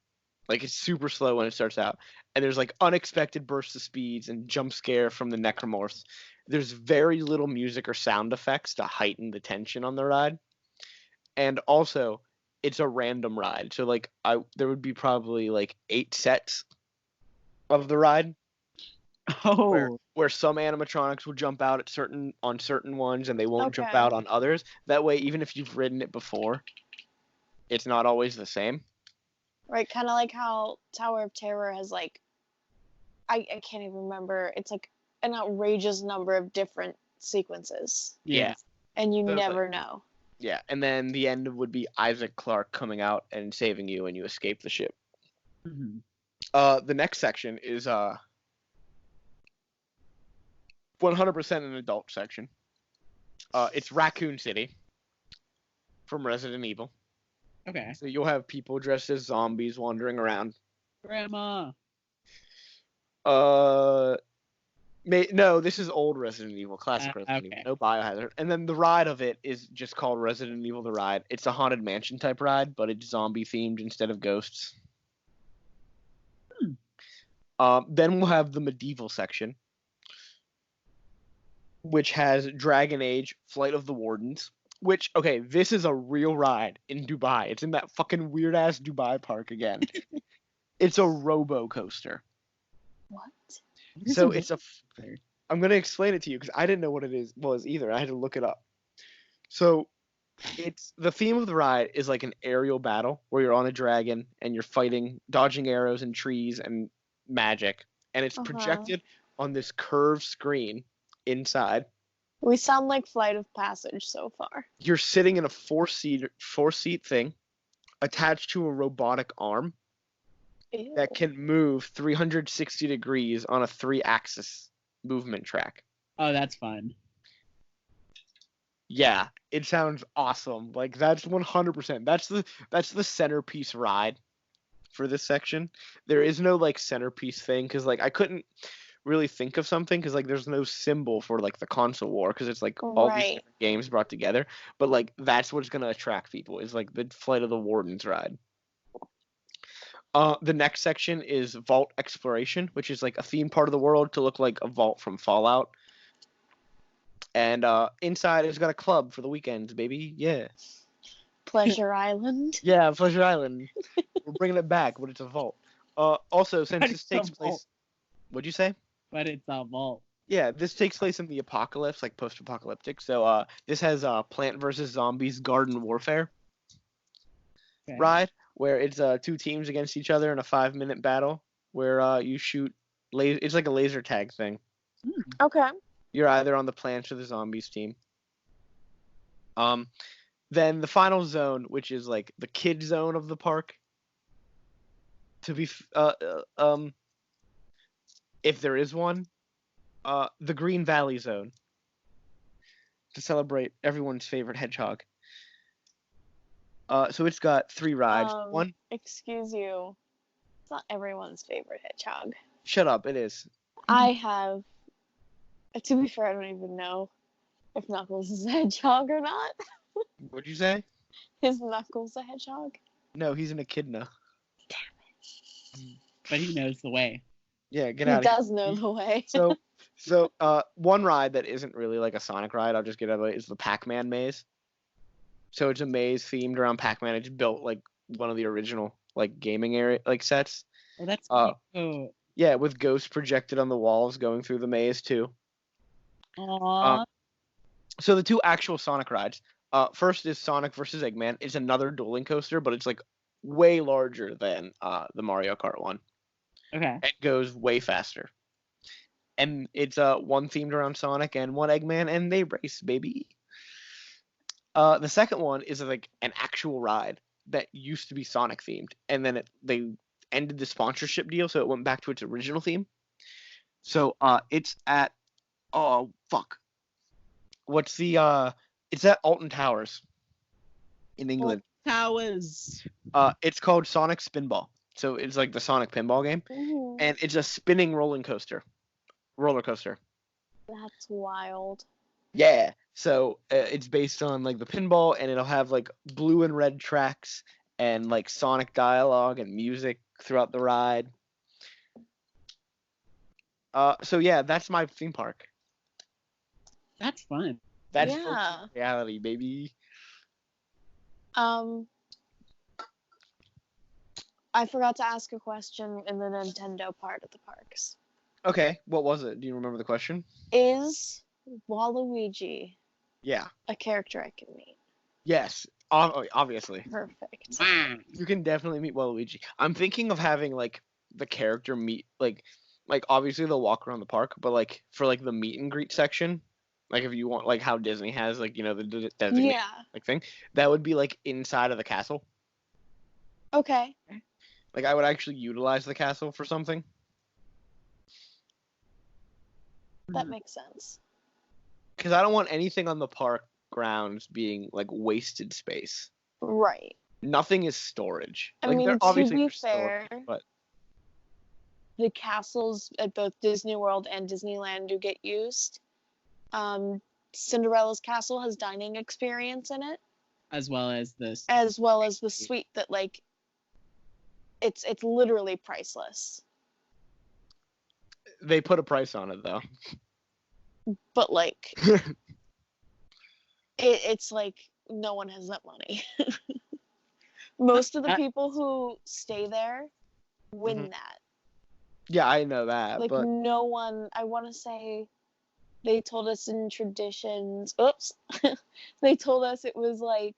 Like it's super slow when it starts out. And there's like unexpected bursts of speeds and jump scare from the necromorphs. There's very little music or sound effects to heighten the tension on the ride. And also, it's a random ride. So like there would be probably like 8 sets of the ride. Oh. Where some animatronics will jump out on certain ones and they won't jump Okay. out on others. That way, even if you've ridden it before, it's not always the same. Right, kind of like how Tower of Terror has like, I can't even remember. It's like an outrageous number of different sequences, Yeah. and you So, never know. Yeah, and then the end would be Isaac Clarke coming out and saving you and you escape the ship. Mm-hmm. The next section is 100% an adult section. It's Raccoon City from Resident Evil. Okay. So you'll have people dressed as zombies wandering around. Grandma. No, this is old Resident Evil, classic Resident Evil, no Biohazard. And then the ride of it is just called Resident Evil the Ride. It's a Haunted Mansion type ride, but it's zombie themed instead of ghosts. Then we'll have the medieval section, which has Dragon Age, Flight of the Wardens, which, okay, this is a real ride in Dubai. It's in that fucking weird-ass Dubai park again. It's a robo coaster. What? So it's I'm going to explain it to you because I didn't know what it was either. I had to look it up. So it's the theme of the ride is like an aerial battle where you're on a dragon and you're fighting, dodging arrows and trees and magic. And it's projected on this curved screen inside. We sound like Flight of Passage so far. You're sitting in a four-seat thing attached to a robotic arm. Ew. that can move 360 degrees on a 3-axis movement track. Oh, that's fun. Yeah, it sounds awesome. Like that's 100%. That's the centerpiece ride for this section. There is no like centerpiece thing because like I couldn't really think of something because like there's no symbol for like the console war because it's like all these Right. different games brought together. But like that's what's gonna attract people is like the Flight of the Wardens ride. The next section is Vault Exploration, which is like a themed part of the world to look like a vault from Fallout. And inside it's got a club for the weekends, baby. Yeah. Pleasure Island. Yeah, Pleasure Island. We're bringing it back, but it's a vault. Also, since But this it's a takes place, vault. what'd you say? But it's a vault. Yeah, this takes place in the apocalypse, like post-apocalyptic. So, this has Plant vs Zombies Garden Warfare Okay. ride, where it's 2 teams against each other in a 5-minute battle, where you shoot laser. It's like a laser tag thing. Okay. You're either on the plants or the zombies team. Then the final zone, which is like the kid zone of the park. To be, if there is one, the Green Valley Zone, to celebrate everyone's favorite hedgehog. So it's got 3 rides. One, Excuse you. It's not everyone's favorite hedgehog. shut up, it is. I have. To be fair, I don't even know if Knuckles is a hedgehog or not. What'd you say? Is Knuckles a hedgehog? No, he's an echidna. But he knows the way. Yeah, get He out of here. does know the way. So, one ride that isn't really like a Sonic ride, I'll just get out of the way, is the Pac-Man maze. So it's a maze themed around Pac-Man. It's built like one of the original like gaming area like sets. Oh, that's cute. Yeah, with ghosts projected on the walls going through the maze too. Aww. So the 2 actual Sonic rides. First is Sonic versus Eggman. It's another dueling coaster, but it's like way larger than the Mario Kart one. Okay. It goes way faster. And it's one themed around Sonic and one Eggman, and they race, baby. The second one is like an actual ride that used to be Sonic themed, and then they ended the sponsorship deal, so it went back to its original theme. So it's at what's the it's at Alton Towers in England. Towers. It's called Sonic Spinball. So it's like the Sonic pinball game, Ooh, and it's a spinning roller coaster. that's wild. Yeah. So it's based on like the pinball, and it'll have like blue and red tracks and like Sonic dialogue and music throughout the ride. So yeah, that's my theme park. That's fun. That's Yeah. virtual reality, baby. I forgot to ask a question in the Nintendo part of the parks. Okay, what was it? Do you remember the question? Is Waluigi Yeah. a character I can meet? Yes. Obviously. Perfect. You can definitely meet Waluigi. I'm thinking of having like the character meet like obviously they'll walk around the park, but like for like the meet and greet section, like if you want like how Disney has like the designated Yeah. like thing, that would be like inside of the castle. Okay. Like I would actually utilize the castle for something. That makes sense. Because I don't want anything on the park grounds being like wasted space. Right. Nothing is storage. I Like mean, there to obviously be there's storage, fair, but the castles at both Disney World and Disneyland do get used. Cinderella's castle has dining experience in it, As well as this. as well as the suite that like it's literally priceless. they put a price on it though. But like it's like no one has that money. Most of the people who stay there win Mhm. that. Yeah, I know that, Like but no one, I want to say they told us in traditions, oops. They told us it was like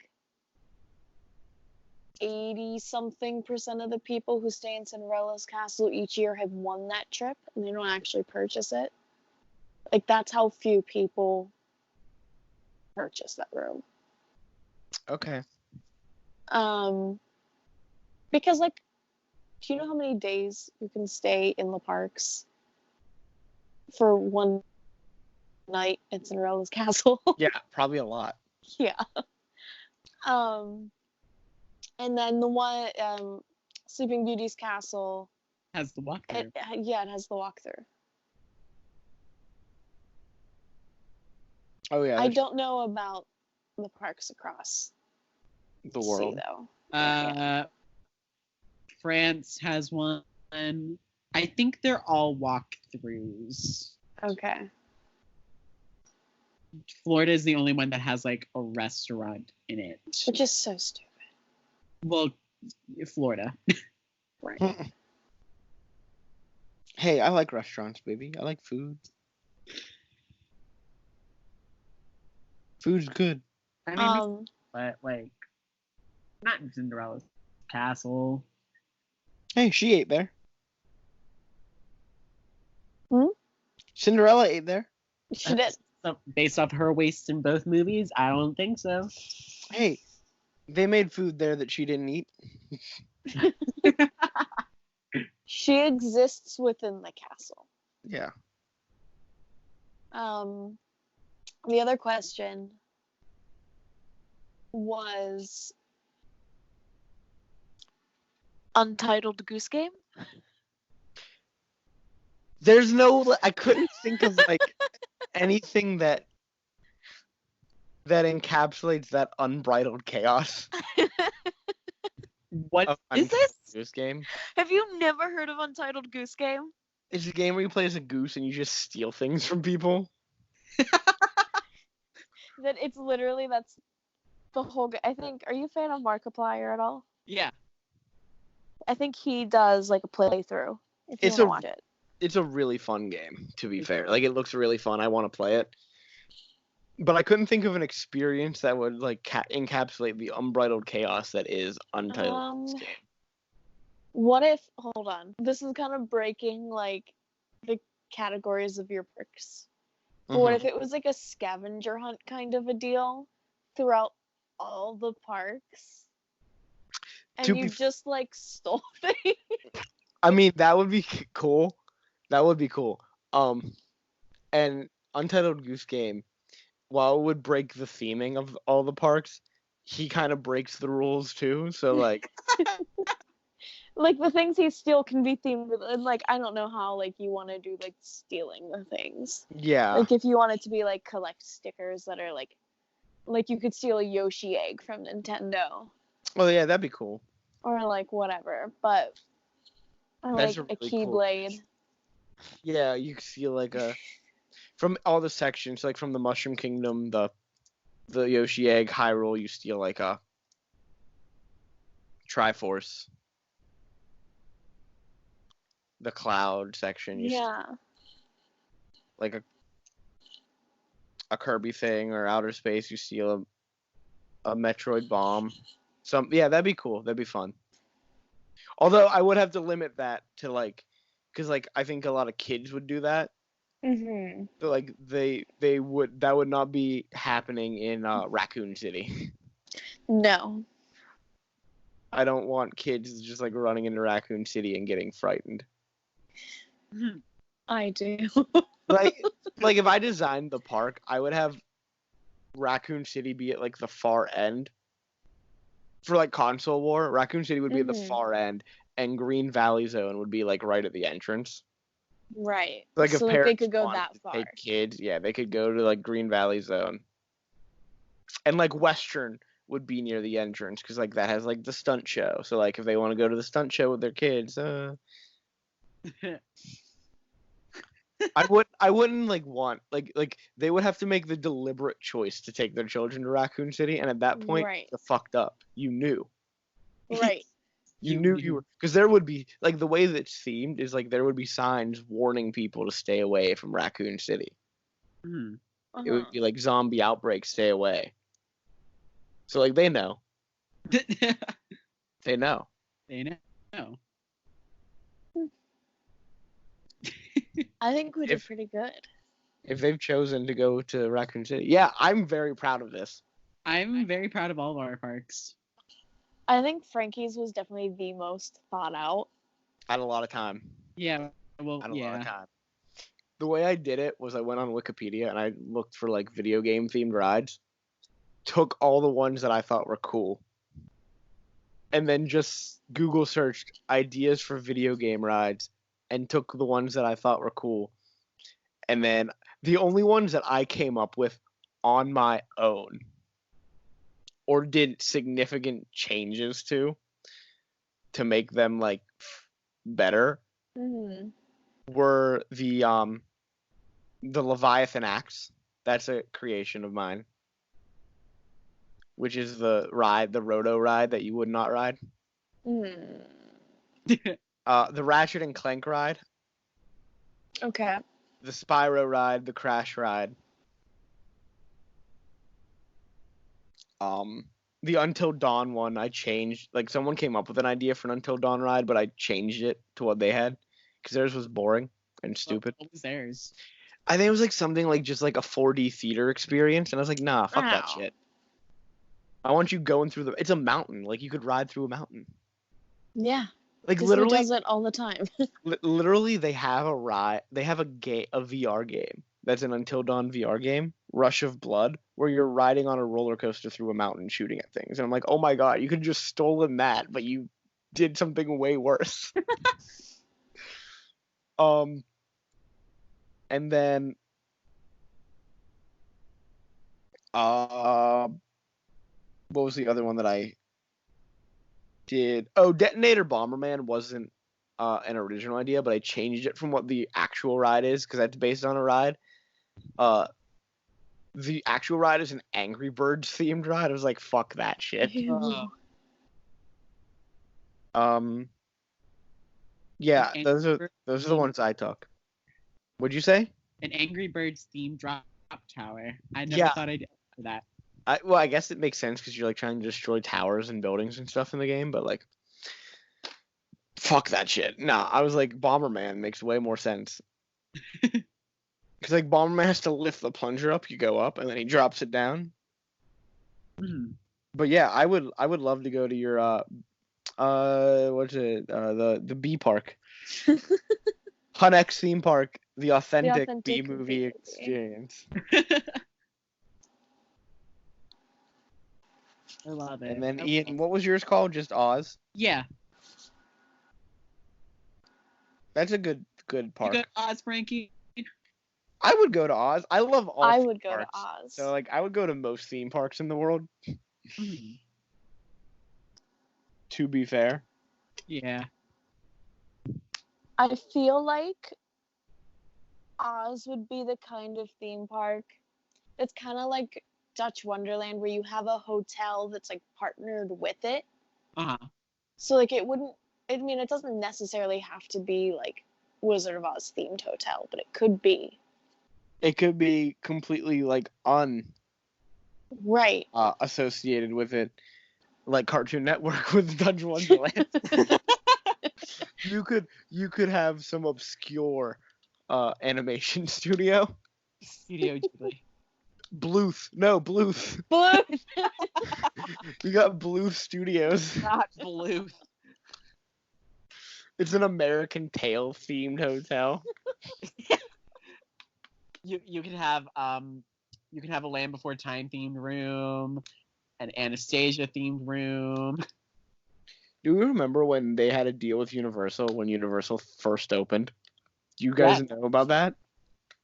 80 something% of the people who stay in Cinderella's castle each year have won that trip and they don't actually purchase it. Like that's how few people purchase that room. okay. Because like Do you know how many days you can stay in the parks for one night in Cinderella's castle? Yeah, probably a lot. Yeah. And then the one, Sleeping Beauty's castle. Has the walkthrough. It has the walkthrough. Oh yeah, I don't know about the parks across the world. sea, though. France has one. I think they're all walkthroughs. Okay. Florida is the only one that has like a restaurant in it. Which is so stupid. Well, Florida. Right. Hey, I like restaurants, baby. I like food. Food's good. I mean, but like, not in Cinderella's castle. Hey, she ate there. Hmm? Cinderella ate there. She did. So based off her waist in both movies, I don't think so. Hey, they made food there that she didn't eat. She exists within the castle. Yeah. The other question was Untitled Goose Game. There's no. I couldn't think of like anything that encapsulates that unbridled chaos. What of is this? Goose Game. Have you never heard of Untitled Goose Game? It's a game where you play as a goose and you just steal things from people. That it's literally that's the whole. I think. Are you a fan of Markiplier at all? Yeah. I think he does like a playthrough. If you It's want to watch it. It's a really fun game, to be fair. Like, it looks really fun. I want to play it. But I couldn't think of an experience that would, like, encapsulate the unbridled chaos that is Untitled Goose Game. What if? Hold on. This is kind of breaking, like, the categories of your perks. But what if it was, like, a scavenger hunt kind of a deal throughout all the parks? And you just, like, stole things? I mean, that would be cool. That would be cool. And Untitled Goose Game, while it would break the theming of all the parks, he kind of breaks the rules too. So like, like the things he steal can be themed with, and like I don't know how like you want to do like stealing the things. Yeah. Like if you want it to be like collect stickers that are like you could steal a Yoshi egg from Nintendo. Oh yeah, that'd be cool. Or like whatever, but or like a Keyblade. Cool. Yeah, you could see like from all the sections, like from the Mushroom Kingdom, the Yoshi Egg, Hyrule, you steal like a Triforce. The Cloud section, you steal, like a Kirby thing, or Outer Space, you steal a Metroid bomb. That'd be cool. That'd be fun. Although I would have to limit that to like, because like I think a lot of kids would do that. Mm-hmm. So like that would not be happening in Raccoon City. No. I don't want kids just like running into Raccoon City and getting frightened. I do. like if I designed the park, I would have Raccoon City be at like the far end. For like Console War, Raccoon City would be at the far end, and Green Valley Zone would be like right at the entrance. Right. Like so if like they could go that far. Take kids, yeah, they could go to like Green Valley Zone. And like Western would be near the entrance because like that has like the stunt show. So like if they want to go to the stunt show with their kids, I wouldn't like want like they would have to make the deliberate choice to take their children to Raccoon City, and at that point, they're fucked up. You knew. Right. You knew you were, because there would be like the way that it's themed is like there would be signs warning people to stay away from Raccoon City. Mm-hmm. It would be like zombie outbreak, stay away. So like they know. They know. They know. I think we did pretty good. If they've chosen to go to Raccoon City. Yeah, I'm very proud of this. I'm very proud of all of our parks. I think Frankie's was definitely the most thought out. I had a lot of time. Yeah. Well, I had a lot of yeah. time. The way I did it was I went on Wikipedia and I looked for like video game themed rides. Took all the ones that I thought were cool. And then just Google searched ideas for video game rides and took the ones that I thought were cool. And then the only ones that I came up with on my own or did significant changes to make them like better Mhm. were the Leviathan axe. That's a creation of mine, which is the roto ride that you would not ride. Mm. The Ratchet and Clank ride, Okay. the Spyro ride, the Crash ride. The Until Dawn one I changed. Like someone came up with an idea for an Until Dawn ride, but I changed it to what they had because theirs was boring and stupid. What was theirs? I think it was like something like just like a 4D theater experience, and I was like, nah, fuck that Wow. shit. I want you going through it's a mountain. Like you could ride through a mountain. Yeah. Like Disney literally, does it all the time. literally, they have a ride. They have a VR game that's an Until Dawn VR game, Rush of Blood, where you're riding on a roller coaster through a mountain shooting at things. And I'm like, oh my god, you could just stolen that, but you did something way worse. And then what was the other one that I did? Oh, Detonator Bomberman wasn't an original idea, but I changed it from what the actual ride is because that's based on a ride. The actual ride is an Angry Birds themed ride. I was like, fuck that shit. Yeah, those are the ones I took. What'd you say? An Angry Birds themed drop tower. I never Yeah. thought I'd for that. I guess it makes sense because you're like trying to destroy towers and buildings and stuff in the game, but like, fuck that shit. Nah, I was like, Bomberman makes way more sense. Because like Bomberman has to lift the plunger up, you go up, and then he drops it down. But yeah, I would love to go to your what's it the B park, Hunex theme park, the authentic B movie experience. I love it. And then Ian, what was yours called? Just Oz? Yeah. That's a good park. You go to Oz, Frankie? I would go to Oz. I love all I theme would go parks. to Oz. So like I would go to most theme parks in the world. To be fair. Yeah. I feel like Oz would be the kind of theme park that's kind of like Dutch Wonderland where you have a hotel that's like partnered with it. So like it wouldn't, I mean, it doesn't necessarily have to be like Wizard of Oz themed hotel, but it could be. It could be completely like right associated with it, like Cartoon Network with Dutch Wonderland. You could have some obscure animation studio. Studio Ghibli. Bluth. No, Bluth. Bluth. We got Bluth Studios. Not Bluth. It's an American Tail themed hotel. You can have a Land Before Time themed room, an Anastasia themed room. Do you remember when they had a deal with Universal when Universal first opened? Do you guys know about that?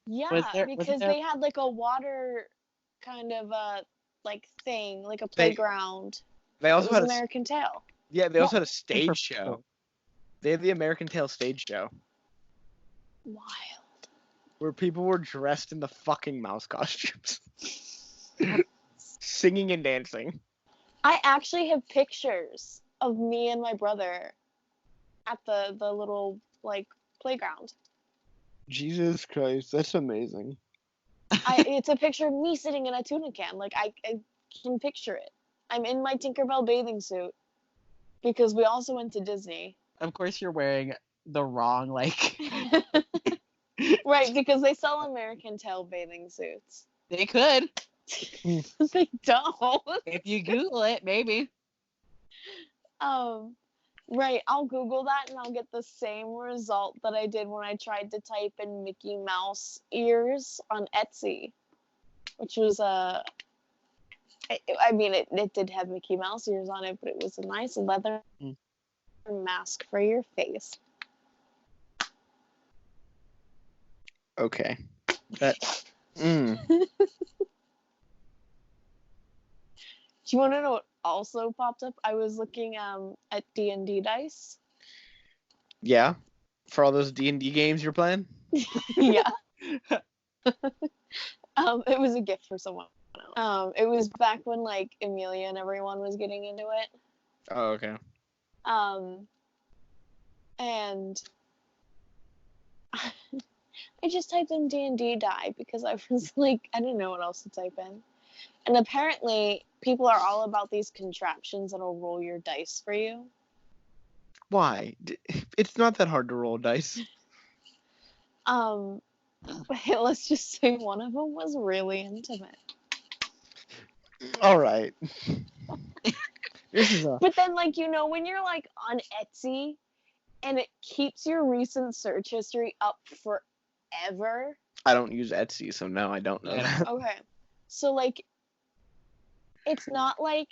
Yeah, because they had like a water kind of like thing, like a playground. They also had American Tail. Yeah, they also had a stage show. They had the American Tail stage show. Wild. Where people were dressed in the fucking mouse costumes. Singing and dancing. I actually have pictures of me and my brother at the little like playground. Jesus Christ, that's amazing. It's a picture of me sitting in a tuna can. Like I can picture it. I'm in my Tinkerbell bathing suit because we also went to Disney. Of course, you're wearing the wrong like. Right, because they sell American Tail bathing suits. They could. They don't. If you Google it, maybe. Right, I'll Google that and I'll get the same result that I did when I tried to type in Mickey Mouse ears on Etsy, which was I mean, it did have Mickey Mouse ears on it, but it was a nice leather mask for your face. Okay. That. Mm. Do you want to know what also popped up? I was looking at D&D dice. Yeah. For all those D&D games you're playing? Yeah. It was a gift for someone. It was back when like Amelia and everyone was getting into it. Oh, okay. And I just typed in D&D die because I was like, I didn't know what else to type in. And apparently, people are all about these contraptions that'll roll your dice for you. Why? It's not that hard to roll dice. Let's just say one of them was really intimate. All right. This is a. But then, like, you know, when you're like on Etsy and it keeps your recent search history up forever. I don't use Etsy, so no, I don't know that. Okay. So, like, it's not like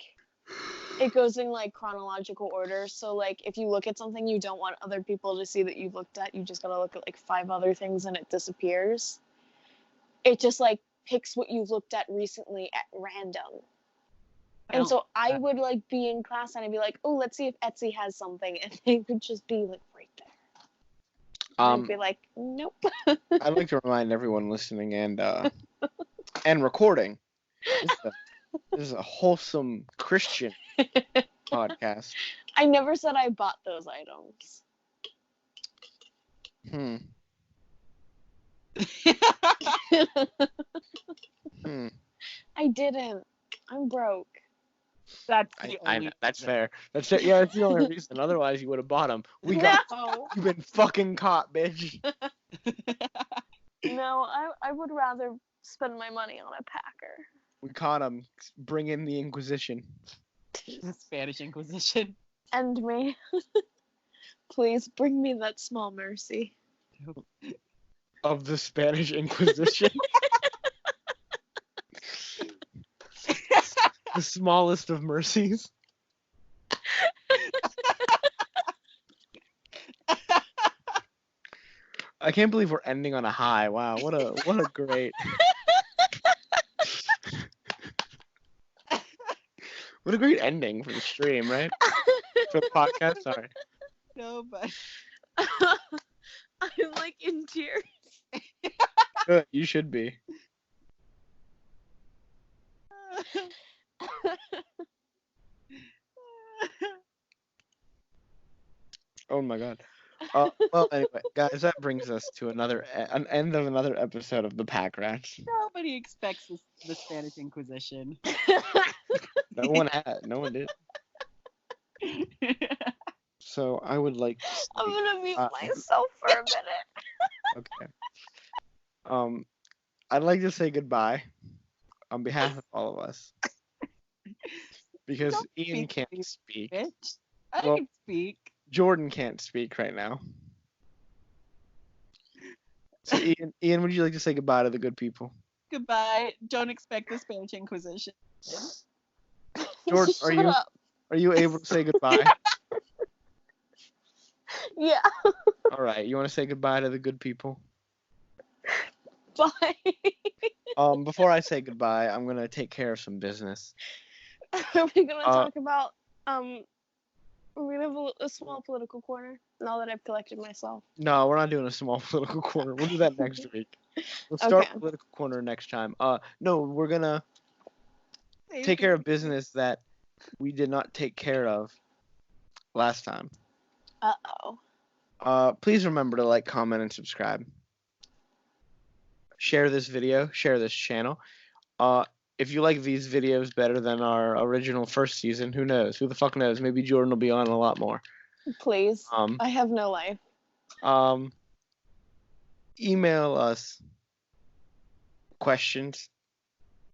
it goes in, like, chronological order. So, like, if you look at something you don't want other people to see that you've looked at, you just gotta look at, like, 5 other things and it disappears. It just, like, picks what you've looked at recently at random. And so I would, like, be in class and I'd be like, oh, let's see if Etsy has something. And they would just be, like, right there. And I'd be like, nope. I'd like to remind everyone listening and recording, this is a wholesome Christian podcast. I never said I bought those items. I didn't. I'm broke. That's the only. That's fair. That's it. Yeah, that's the only reason. Otherwise, you would have bought them. No. You've been fucking caught, bitch. No, I would rather spend my money on a Packer. We caught him. Bring in the Inquisition. The Spanish Inquisition. And me. Please bring me that small mercy. Of the Spanish Inquisition. The smallest of mercies. I can't believe we're ending on a high. Wow, what a great what a great ending for the stream, right? For the podcast, sorry. No, but I'm like in tears. Good, you should be. Oh my god. Well, anyway, guys, that brings us to an end of another episode of the PACRats. Nobody expects the Spanish Inquisition. No one did. So I would like to say, I'm gonna mute myself for a minute. Okay. I'd like to say goodbye on behalf of all of us. Because Don't Ian can't speak. Bitch. I Well, can speak. Jordan can't speak right now. So Ian, would you like to say goodbye to the good people? Goodbye. Don't expect the Spanish Inquisition. Jordan, Shut up. are you able to say goodbye? Yeah. All right. You want to say goodbye to the good people? Bye. Before I say goodbye, I'm gonna take care of some business. Are we gonna talk about we're gonna have a small political corner now that I've collected myself. No, we're not doing a small political corner. We'll do that next week. We'll start Okay. political corner next time. No, we're gonna take care of business that we did not take care of last time. Uh-oh. Please remember to like, comment, and subscribe. Share this video. Share this channel. If you like these videos better than our original first season, who knows? Who the fuck knows? Maybe Jordan will be on a lot more. Please. I have no life. Email us questions.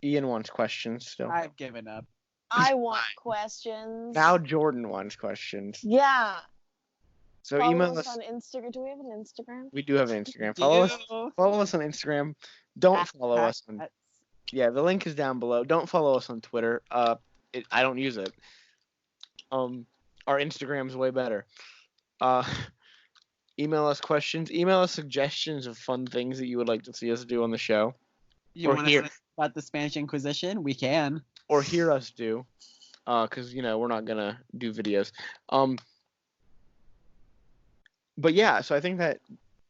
Ian wants questions still. I've given up. I want questions. Now Jordan wants questions. Yeah. So Follow email us us. on Instagram. Do we have an Instagram? We do have an Instagram. Ew. Follow us on Instagram. Don't At follow us on. PACRats. Yeah, the link is down below. Don't follow us on Twitter. I don't use it. Our Instagram's way better. Uh, email us questions. Email us suggestions of fun things that you would like to see us do on the show, You Or want to here. know about the Spanish Inquisition? We can. or hear us do. Because we're not gonna do videos. But yeah, so I think that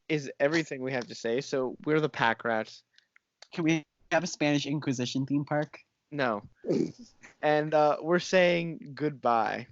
is everything we have to say. So we're the PACRats. Can we have a Spanish Inquisition theme park? No. And we're saying goodbye.